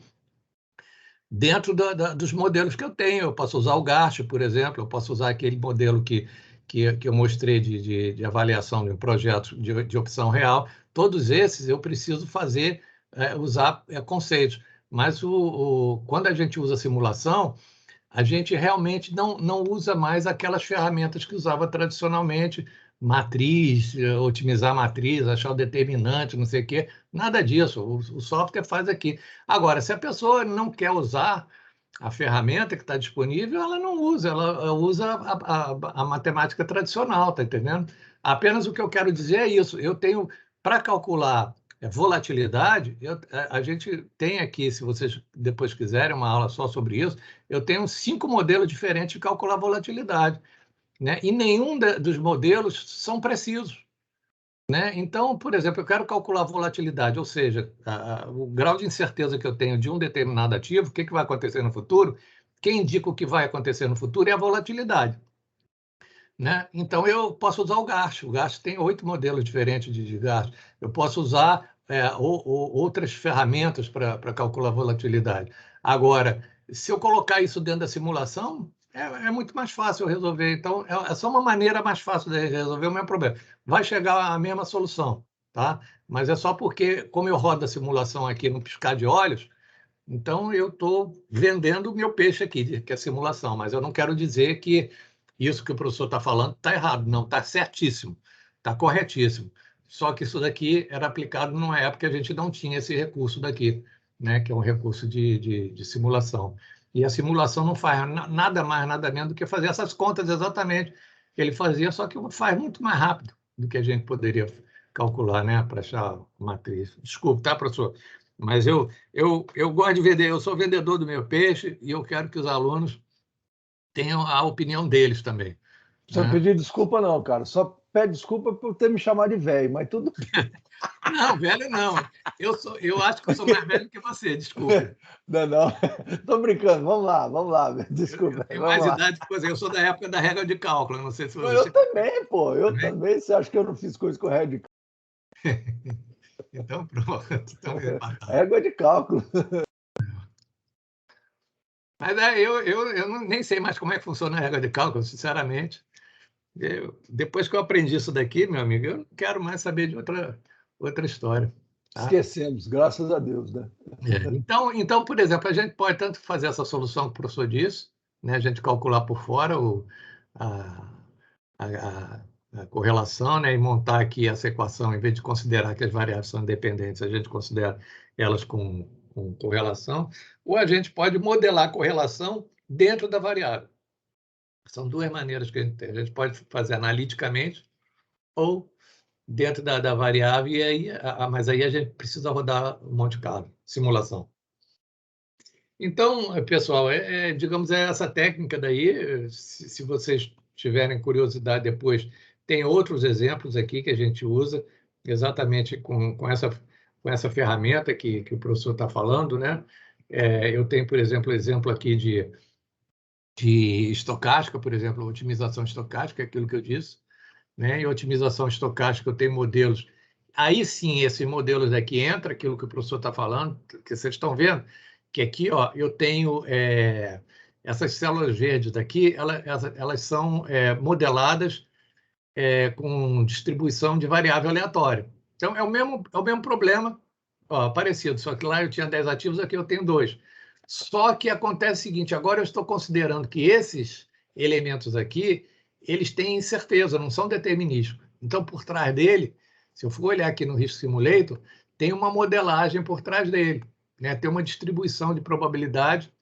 dentro dos modelos que eu tenho. Eu posso usar o GARCH, por exemplo, eu posso usar aquele modelo que eu mostrei de avaliação de um projeto de opção real. Todos esses eu preciso usar conceitos. Mas quando a gente usa simulação, a gente realmente não usa mais aquelas ferramentas que usava tradicionalmente, matriz, otimizar a matriz, achar o determinante, não sei o quê, nada disso, o software faz aqui. Agora, se a pessoa não quer usar a ferramenta que está disponível, ela não usa, ela usa a matemática tradicional, tá entendendo? Apenas o que eu quero dizer é isso, eu tenho, para calcular volatilidade, a gente tem aqui, se vocês depois quiserem uma aula só sobre isso, eu tenho 5 modelos diferentes de calcular volatilidade, né? E nenhum dos modelos são precisos, né? Então, por exemplo, eu quero calcular a volatilidade, ou seja, o grau de incerteza que eu tenho de um determinado ativo, o que vai acontecer no futuro, quem indica o que vai acontecer no futuro é a volatilidade, né? Então, eu posso usar o GARCH. O GARCH tem 8 modelos diferentes de GARCH. Eu posso usar outras ferramentas para calcular a volatilidade. Agora, se eu colocar isso dentro da simulação, é muito mais fácil eu resolver. Então, é só uma maneira mais fácil de resolver o meu problema. Vai chegar à mesma solução, tá? Mas é só porque, como eu rodo a simulação aqui no piscar de olhos, então eu estou vendendo o meu peixe aqui, que é simulação, mas eu não quero dizer que isso que o professor está falando está errado, não, está certíssimo, está corretíssimo. Só que isso daqui era aplicado numa época que a gente não tinha esse recurso daqui, né, que é um recurso de simulação. E a simulação não faz nada mais, nada menos do que fazer essas contas exatamente que ele fazia, só que faz muito mais rápido do que a gente poderia calcular, né, para achar a matriz. Desculpe, tá, professor? Mas eu gosto de vender, eu sou vendedor do meu peixe e eu quero que os alunos tenham a opinião deles também. Não precisa pedir desculpa, não, cara. Só pede desculpa por ter me chamado de velho, mas tudo bem. Não, velho não. Eu acho que eu sou mais velho que você, desculpa. Não. Estou brincando. Vamos lá. Desculpa. Eu tenho mais idade que você. Eu sou da época da regra de cálculo. Não sei se você. Eu também, pô. Eu também. Você acha que eu não fiz coisa com regra de cálculo? Então, pronto. Então, régua de cálculo. Mas eu nem sei mais como é que funciona a regra de cálculo, sinceramente. Depois que eu aprendi isso daqui, meu amigo, eu não quero mais saber de outra história. Tá? Esquecemos, graças a Deus, né? Então, por exemplo, a gente pode tanto fazer essa solução que o professor disse, né? A gente calcular por fora a correlação, né? E montar aqui essa equação, em vez de considerar que as variáveis são independentes, a gente considera elas com correlação, ou a gente pode modelar a correlação dentro da variável. São 2 maneiras que a gente tem. A gente pode fazer analiticamente ou dentro da variável, mas aí a gente precisa rodar um Monte Carlo, simulação. Então, pessoal, digamos, essa técnica daí, se vocês tiverem curiosidade depois, tem outros exemplos aqui que a gente usa exatamente com essa ferramenta que o professor está falando, né? Eu tenho, por exemplo, exemplo aqui de estocástica, por exemplo, otimização estocástica, é aquilo que eu disse, né? Em otimização estocástica, eu tenho modelos. Aí sim, esses modelos aqui entra aquilo que o professor está falando, que vocês estão vendo, que aqui, ó, eu tenho essas células verdes daqui, elas são modeladas com distribuição de variável aleatória. Então, é o mesmo problema, ó, parecido, só que lá eu tinha 10 ativos, aqui eu tenho 2. Só que acontece o seguinte, agora eu estou considerando que esses elementos aqui, eles têm incerteza, não são determinísticos. Então, por trás dele, se eu for olhar aqui no Risk Simulator, tem uma modelagem por trás dele, né? Tem uma distribuição de probabilidade.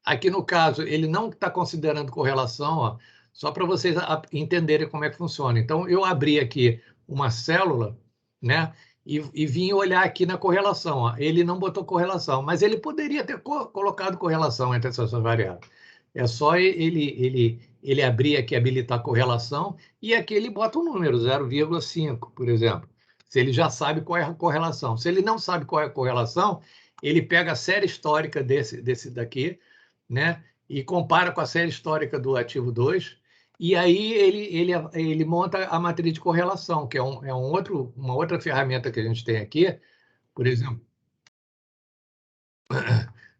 Aqui, no caso, ele não está considerando correlação, ó, só para vocês entenderem como é que funciona. Então, eu abri aqui uma célula, né? E vim olhar aqui na correlação. Ó. Ele não botou correlação, mas ele poderia ter colocado correlação entre essas variáveis. É só ele abrir aqui, habilitar a correlação, e aqui ele bota um número, 0,5, por exemplo. Se ele já sabe qual é a correlação. Se ele não sabe qual é a correlação, ele pega a série histórica desse daqui, né? E compara com a série histórica do ativo 2, e aí ele monta a matriz de correlação, que é uma outra ferramenta que a gente tem aqui. Por exemplo,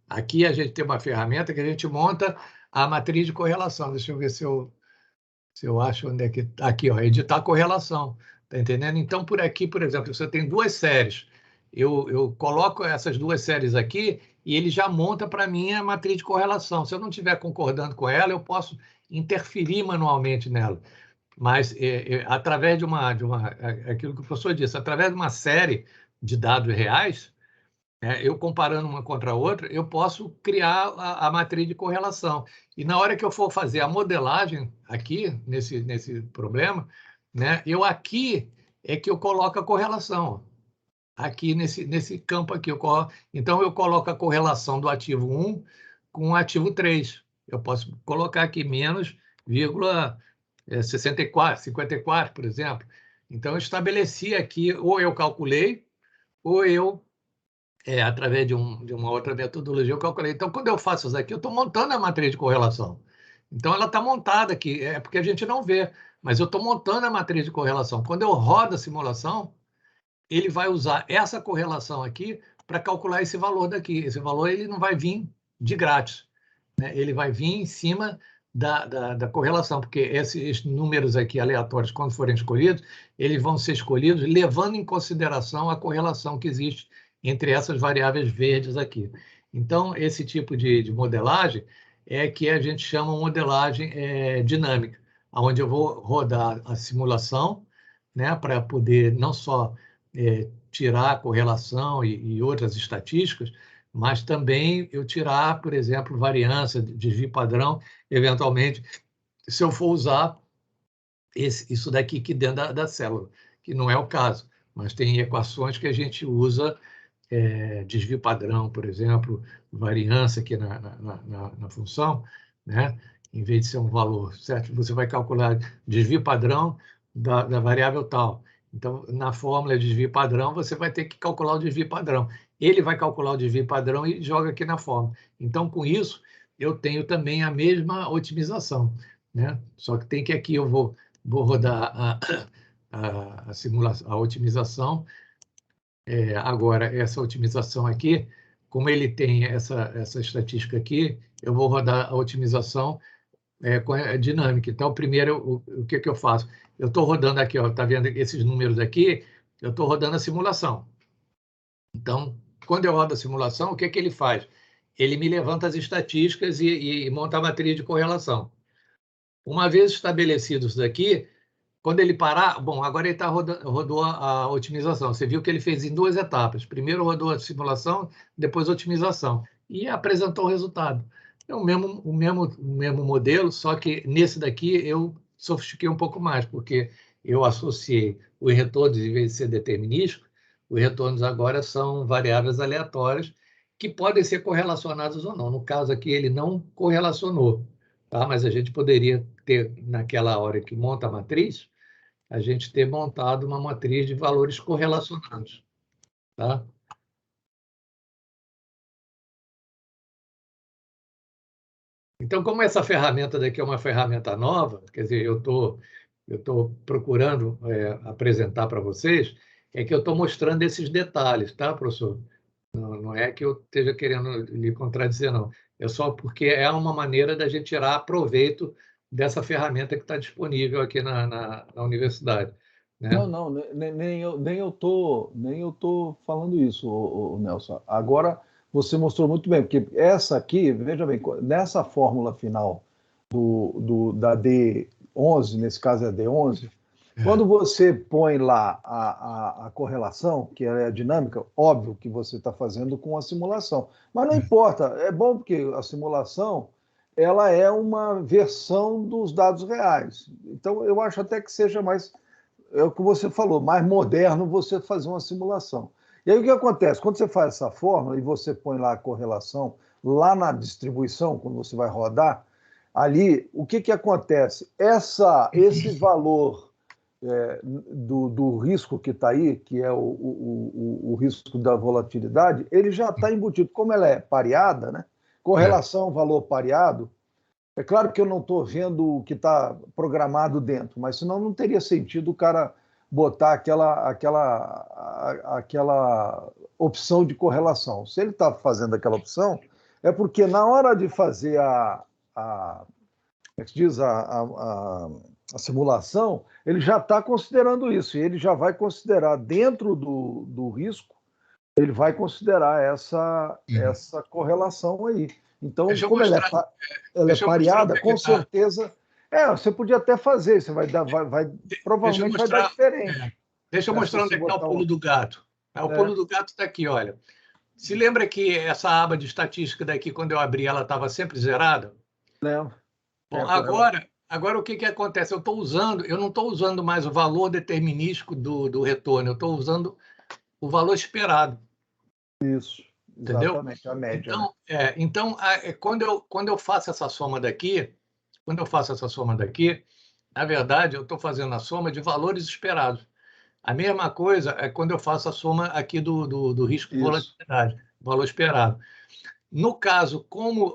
aqui a gente tem uma ferramenta que a gente monta a matriz de correlação. Deixa eu ver se eu acho onde é que está. Aqui, ó, editar correlação. Está entendendo? Então, por aqui, por exemplo, você tem 2 séries. Eu coloco essas 2 séries aqui e ele já monta para mim a matriz de correlação. Se eu não estiver concordando com ela, eu posso interferir manualmente nela. Mas através de aquilo que o professor disse, através de uma série de dados reais, eu comparando uma contra a outra, eu posso criar a matriz de correlação. E na hora que eu for fazer a modelagem aqui, nesse problema, né, aqui é que eu coloco a correlação. Aqui nesse campo aqui. Então, eu coloco a correlação do ativo 1 com o ativo 3. Eu posso colocar aqui menos 0,64, 54, por exemplo. Então, eu estabeleci aqui, ou eu calculei, ou eu através de uma outra metodologia, eu calculei. Então, quando eu faço isso aqui, eu estou montando a matriz de correlação. Então, ela está montada aqui, é porque a gente não vê, mas eu estou montando a matriz de correlação. Quando eu rodo a simulação, ele vai usar essa correlação aqui para calcular esse valor daqui. Esse valor ele não vai vir de grátis, né? Ele vai vir em cima da correlação, porque esses números aqui aleatórios, quando forem escolhidos, eles vão ser escolhidos levando em consideração a correlação que existe entre essas variáveis verdes aqui. Então, esse tipo de modelagem é que a gente chama modelagem dinâmica, onde eu vou rodar a simulação, né, para poder não só tirar a correlação e outras estatísticas, mas também eu tirar, por exemplo, variância, desvio padrão, eventualmente, se eu for usar isso daqui aqui dentro da célula, que não é o caso, mas tem equações que a gente usa, desvio padrão, por exemplo, variância aqui na função, né? Em vez de ser um valor, certo? Você vai calcular desvio padrão da variável tal. Então, na fórmula de desvio padrão, você vai ter que calcular o desvio padrão. Ele vai calcular o desvio padrão e joga aqui na fórmula. Então, com isso, eu tenho também a mesma otimização, né? Só que tem que aqui eu vou rodar a simulação, a otimização. Agora, essa otimização aqui, como ele tem essa estatística aqui, eu vou rodar a otimização dinâmica. Então, primeiro, o que eu faço? Eu estou rodando aqui, está vendo esses números aqui? Eu estou rodando a simulação. Então, quando eu rodo a simulação, o que ele faz? Ele me levanta as estatísticas e monta a matriz de correlação. Uma vez estabelecido isso daqui, quando ele parar, bom, agora ele rodou a otimização. Você viu que ele fez em 2 etapas. Primeiro rodou a simulação, depois a otimização. E apresentou o resultado. É o mesmo modelo, só que nesse daqui eu sofistiquei um pouco mais, porque eu associei os retornos, em vez de ser determinístico, os retornos agora são variáveis aleatórias que podem ser correlacionadas ou não. No caso aqui, ele não correlacionou, tá? Mas a gente poderia ter, naquela hora que monta a matriz, a gente ter montado uma matriz de valores correlacionados, tá? Então, como essa ferramenta daqui é uma ferramenta nova, quer dizer, eu tô procurando apresentar para vocês, é que eu estou mostrando esses detalhes, tá, professor? Não é que eu esteja querendo lhe contradizer, não. É só porque é uma maneira da gente tirar proveito dessa ferramenta que está disponível aqui na universidade, né? Não, nem eu tô falando isso, Nelson. Agora você mostrou muito bem, porque essa aqui, veja bem, nessa fórmula final da D11, nesse caso é a D11, quando você põe lá a correlação, que é a dinâmica, óbvio que você está fazendo com a simulação, mas não importa, é bom porque a simulação ela é uma versão dos dados reais. Então eu acho até que seja mais é o que você falou, mais moderno você fazer uma simulação. E aí o que acontece? Quando você faz essa fórmula e você põe lá a correlação, lá na distribuição, quando você vai rodar, ali, o que acontece? Esse valor do risco que está aí, que é o risco da volatilidade, ele já está embutido. Como ela é pareada, né? Correlação, valor pareado, é claro que eu não estou vendo o que está programado dentro, mas senão não teria sentido o cara botar aquela opção de correlação. Se ele está fazendo aquela opção, é porque na hora de fazer como é que se diz, a simulação, ele já está considerando isso, e ele já vai considerar dentro do risco ele vai considerar essa correlação aí. Então, como ela é pareada, com certeza... você podia até fazer, você provavelmente vai dar diferente. Deixa eu mostrar onde é que está o pulo do gato. O pulo do gato está aqui, olha. Se lembra que essa aba de estatística daqui, quando eu abri, ela estava sempre zerada? Lembro. Bom, agora o que acontece? Eu não estou usando mais o valor determinístico do retorno, eu estou usando o valor esperado. Isso, exatamente, entendeu? A média. Então, quando eu faço essa soma daqui, na verdade, eu estou fazendo a soma de valores esperados. A mesma coisa é quando eu faço a soma aqui do risco de volatilidade, valor esperado. No caso, como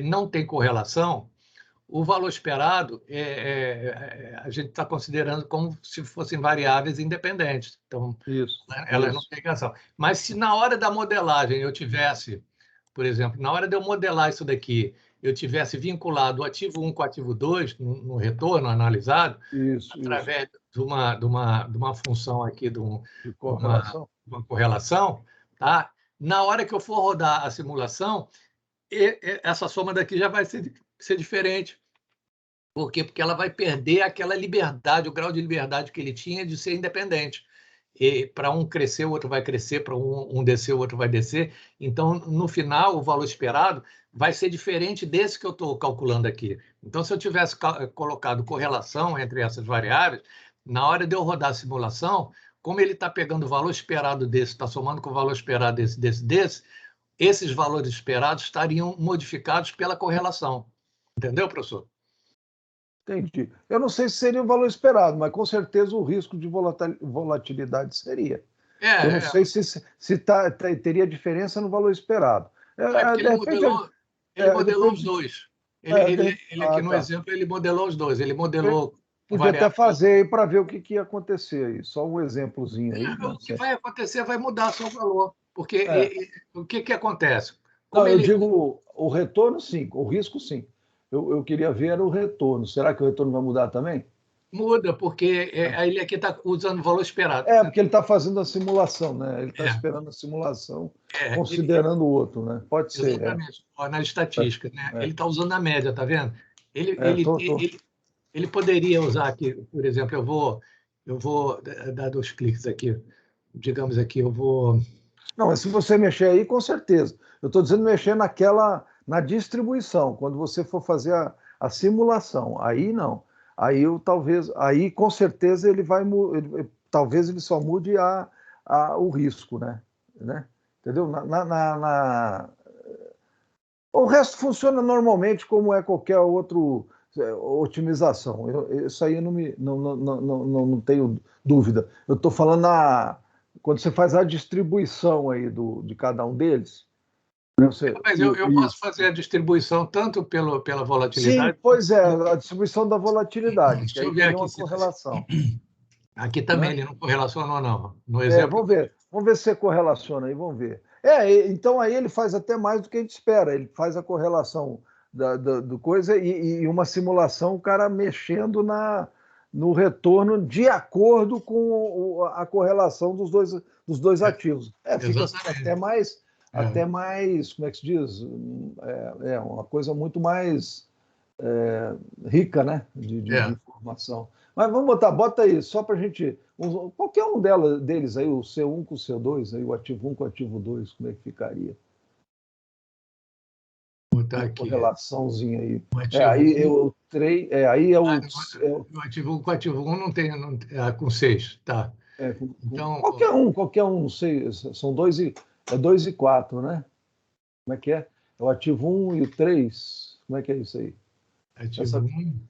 não tem correlação, o valor esperado a gente está considerando como se fossem variáveis independentes. Então, elas não têm relação. Mas se na hora da modelagem eu tivesse, por exemplo, na hora de eu modelar isso daqui, eu tivesse vinculado o ativo 1 com o ativo 2 no retorno analisado, através de uma função aqui de uma correlação, tá? Na hora que eu for rodar a simulação, essa soma daqui já vai ser diferente. Por quê? Porque ela vai perder aquela liberdade, o grau de liberdade que ele tinha de ser independente. E para um crescer, o outro vai crescer, para um descer, o outro vai descer. Então, no final, o valor esperado vai ser diferente desse que eu estou calculando aqui. Então, se eu tivesse colocado correlação entre essas variáveis, na hora de eu rodar a simulação, como ele está pegando o valor esperado desse, está somando com o valor esperado desse, esses valores esperados estariam modificados pela correlação. Entendeu, professor? Entendi. Eu não sei se seria o valor esperado, mas com certeza o risco de volatilidade seria. Eu não sei se teria diferença no valor esperado. Ele modelou os dois. Ele aqui no exemplo, ele modelou os dois. Ele modelou... Podia até fazer aí para ver o que ia acontecer aí. Só um exemplozinho aí. O que vai acontecer vai mudar só o valor. Porque o que acontece? Eu digo o retorno, sim. O risco, sim. Eu queria ver o retorno. Será que o retorno vai mudar também? Muda, porque ele aqui está usando o valor esperado. Porque ele está fazendo a simulação, né? Ele está esperando a simulação, considerando o outro, né? Pode ser. Exatamente. Na estatística, né? Ele está usando a média, está vendo? Ele poderia usar aqui, por exemplo, eu vou dar 2 cliques aqui. Digamos aqui, eu vou... Não, mas se você mexer aí, com certeza. Eu estou dizendo mexer na distribuição, quando você for fazer a simulação. Aí não. Aí com certeza talvez ele só mude o risco, né? Entendeu? O resto funciona normalmente como é qualquer outro otimização. Isso aí eu não tenho dúvida. Eu estou falando quando você faz a distribuição aí de cada um deles. Mas eu posso fazer a distribuição tanto pela volatilidade... Sim, pois a distribuição da volatilidade. Deixa eu ver aqui. Uma correlação. Aqui também ele não correlacionou, não. No exemplo... Vamos ver se você correlaciona aí, vamos ver. Então aí ele faz até mais do que a gente espera. Ele faz a correlação do coisa e uma simulação, o cara mexendo no retorno de acordo com a correlação dos dois ativos. Fica até mais, como é que se diz? Uma coisa muito mais rica, né? De informação. Mas vamos bota aí, só para a gente... Qualquer um deles aí, o C1 com o C2, aí, o ativo 1 com o ativo 2, como é que ficaria? Vou botar aqui. Correlaçãozinha aí. O ativo 1 com o ativo 1 não tem com 6, tá. Então, qualquer um, não sei, são 2 e 4, né? Como é que é? É o ativo 1 e o 3. Como é que é isso aí? Ativo 1,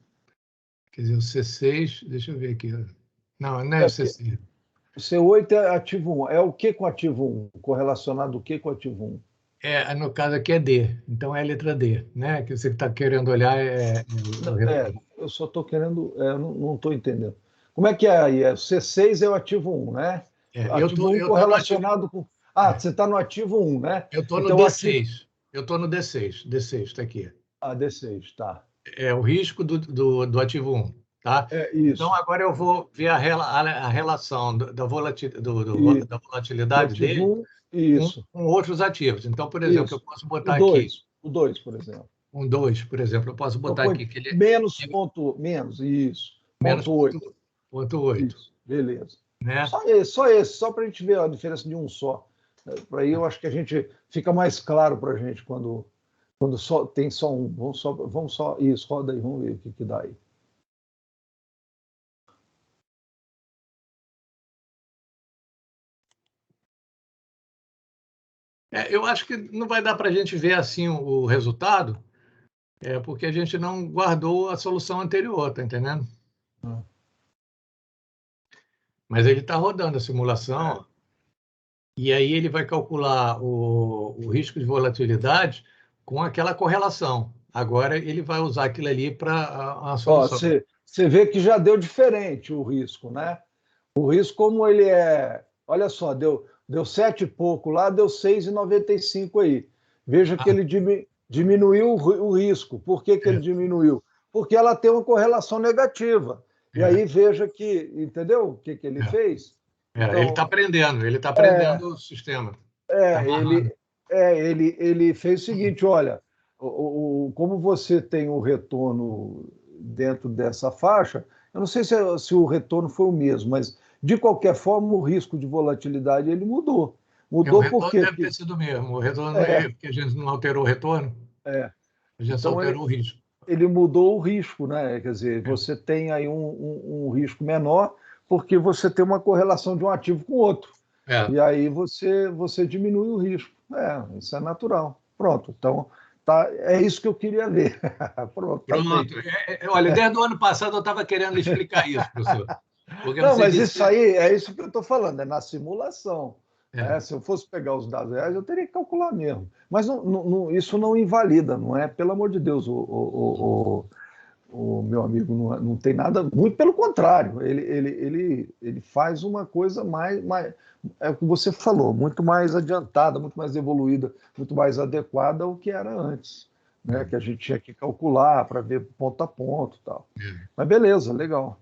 quer dizer, o C6, deixa eu ver aqui. Não é o C6. O C8 é ativo 1. É o que com ativo 1? Correlacionado o que com ativo 1? No caso aqui é D, então é a letra D, né? Que você está querendo olhar eu só estou querendo, não estou entendendo. Como é que é aí? O C6 é o ativo 1, né? Ativo 1 correlacionado com... você está no ativo 1, né? Eu estou no D6. Eu estou no D6. D6 está aqui. D6, tá. É o risco do ativo 1. Tá? Isso. Então, agora eu vou ver a relação da volatilidade dele isso. com outros ativos. Então, por exemplo, Isso. eu posso botar aqui... O 2, por exemplo. Um 2, por exemplo, eu posso botar aqui que ele... Menos, isso. Menos Ponto 8. Ponto 8. Isso, beleza. Né? Só para a gente ver a diferença de um só. Para aí eu acho que a gente fica mais claro para a gente quando só tem só um. Vamos só isso, roda aí, vamos ver o que dá aí. Eu acho que não vai dar para a gente ver assim o resultado, porque a gente não guardou a solução anterior, tá entendendo? Mas ele está rodando a simulação, e aí ele vai calcular o risco de volatilidade com aquela correlação. Agora ele vai usar aquilo ali para a solução. Você vê que já deu diferente o risco, né? O risco, como ele é... Olha só, deu 7 e pouco lá, deu 6,95 aí. Veja que ele diminuiu o risco. Por que ele diminuiu? Porque ela tem uma correlação negativa. E aí veja que, entendeu o que ele fez? Então, ele está aprendendo o sistema. Ele fez o seguinte, olha, como você tem o retorno dentro dessa faixa, eu não sei se o retorno foi o mesmo, mas, de qualquer forma, o risco de volatilidade ele mudou. Mudou o retorno porque... deve ter sido o mesmo. O retorno porque a gente não alterou o retorno. A gente só alterou o risco. Ele mudou o risco, né? Quer dizer, você tem aí um risco menor porque você tem uma correlação de um ativo com o outro. E aí você diminui o risco. Isso é natural. Pronto, então é isso que eu queria ver. Pronto. Olha, desde o ano passado eu estava querendo explicar isso, professor. Não, mas isso aí é isso que eu estou falando, é na simulação. Se eu fosse pegar os dados reais, eu teria que calcular mesmo. Mas isso não invalida, não é? Pelo amor de Deus, o meu amigo não tem nada, muito pelo contrário, ele faz uma coisa mais, é o que você falou, muito mais adiantada, muito mais evoluída, muito mais adequada ao que era antes, né? Que a gente tinha que calcular para ver ponto a ponto e tal. Mas beleza, legal.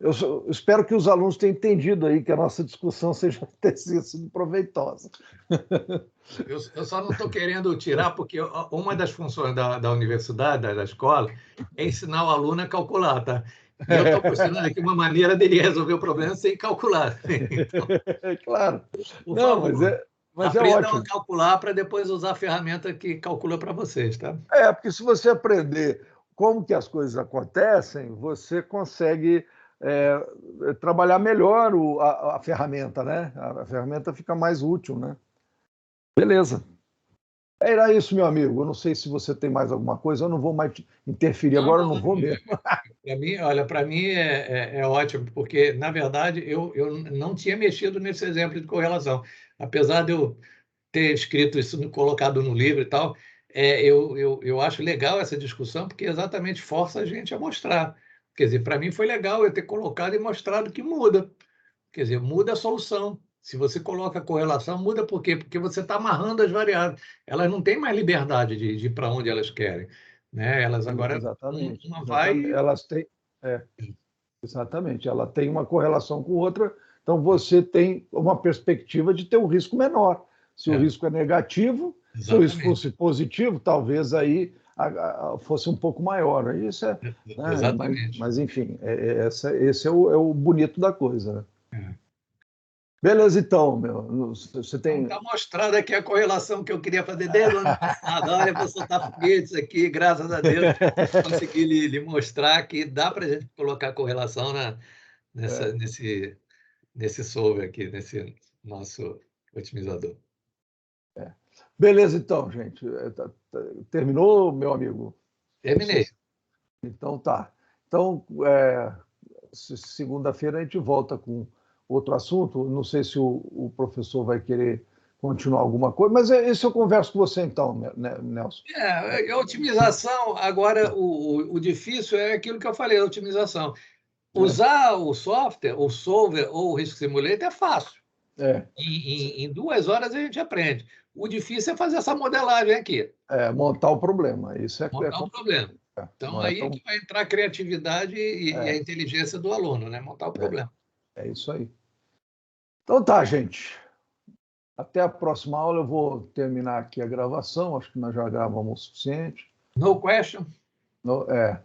Eu espero que os alunos tenham entendido aí que a nossa discussão tenha sido proveitosa. Eu só não estou querendo tirar, porque uma das funções da universidade, da escola, é ensinar o aluno a calcular, tá? E eu estou postulando aqui uma maneira dele resolver o problema sem calcular. Então, claro. Por favor, aprendam ótimo. a calcular para depois usar a ferramenta que calcula para vocês, tá? Porque se você aprender como que as coisas acontecem, você consegue trabalhar melhor a ferramenta, né? A ferramenta fica mais útil, né? Beleza. Era isso, meu amigo. Eu não sei se você tem mais alguma coisa, eu não vou mais interferir agora, eu não vou mesmo. Para mim é ótimo, porque, na verdade, eu não tinha mexido nesse exemplo de correlação. Apesar de eu ter escrito isso, colocado no livro e tal, eu acho legal essa discussão, porque exatamente força a gente a mostrar. Quer dizer, para mim foi legal eu ter colocado e mostrado que muda. Quer dizer, muda a solução. Se você coloca a correlação, muda por quê? Porque você está amarrando as variáveis. Elas não têm mais liberdade de ir para onde elas querem. Né? Elas agora, exatamente. uma vai... Elas têm... exatamente. Ela tem uma correlação com outra, então você tem uma perspectiva de ter um risco menor. Se o risco é negativo, se o risco fosse positivo, talvez aí fosse um pouco maior. Isso Exatamente. Mas enfim, esse é o bonito da coisa, né? Beleza, então, meu. Você tem... Está mostrada aqui a correlação que eu queria fazer desde o ano passado. Olha, vou soltar foguetes aqui, graças a Deus, consegui lhe mostrar que dá para a gente colocar a correlação nesse solver aqui, nesse nosso otimizador. Beleza, então, gente. Terminou, meu amigo? Terminei. Então tá. Então, segunda-feira a gente volta com outro assunto. Não sei se o professor vai querer continuar alguma coisa, mas isso eu converso com você então, Nelson. A otimização, agora, o difícil é aquilo que eu falei, a otimização. Usar o software, o solver ou o Risk Simulator é fácil. Em 2 horas a gente aprende. O difícil é fazer essa modelagem aqui. Montar o problema. Isso montar o problema. Então, não aí tão... que vai entrar a criatividade e a inteligência do aluno, né? Montar o problema. É isso aí. Então tá, gente. Até a próxima aula. Eu vou terminar aqui a gravação. Acho que nós já gravamos o suficiente. No question? É.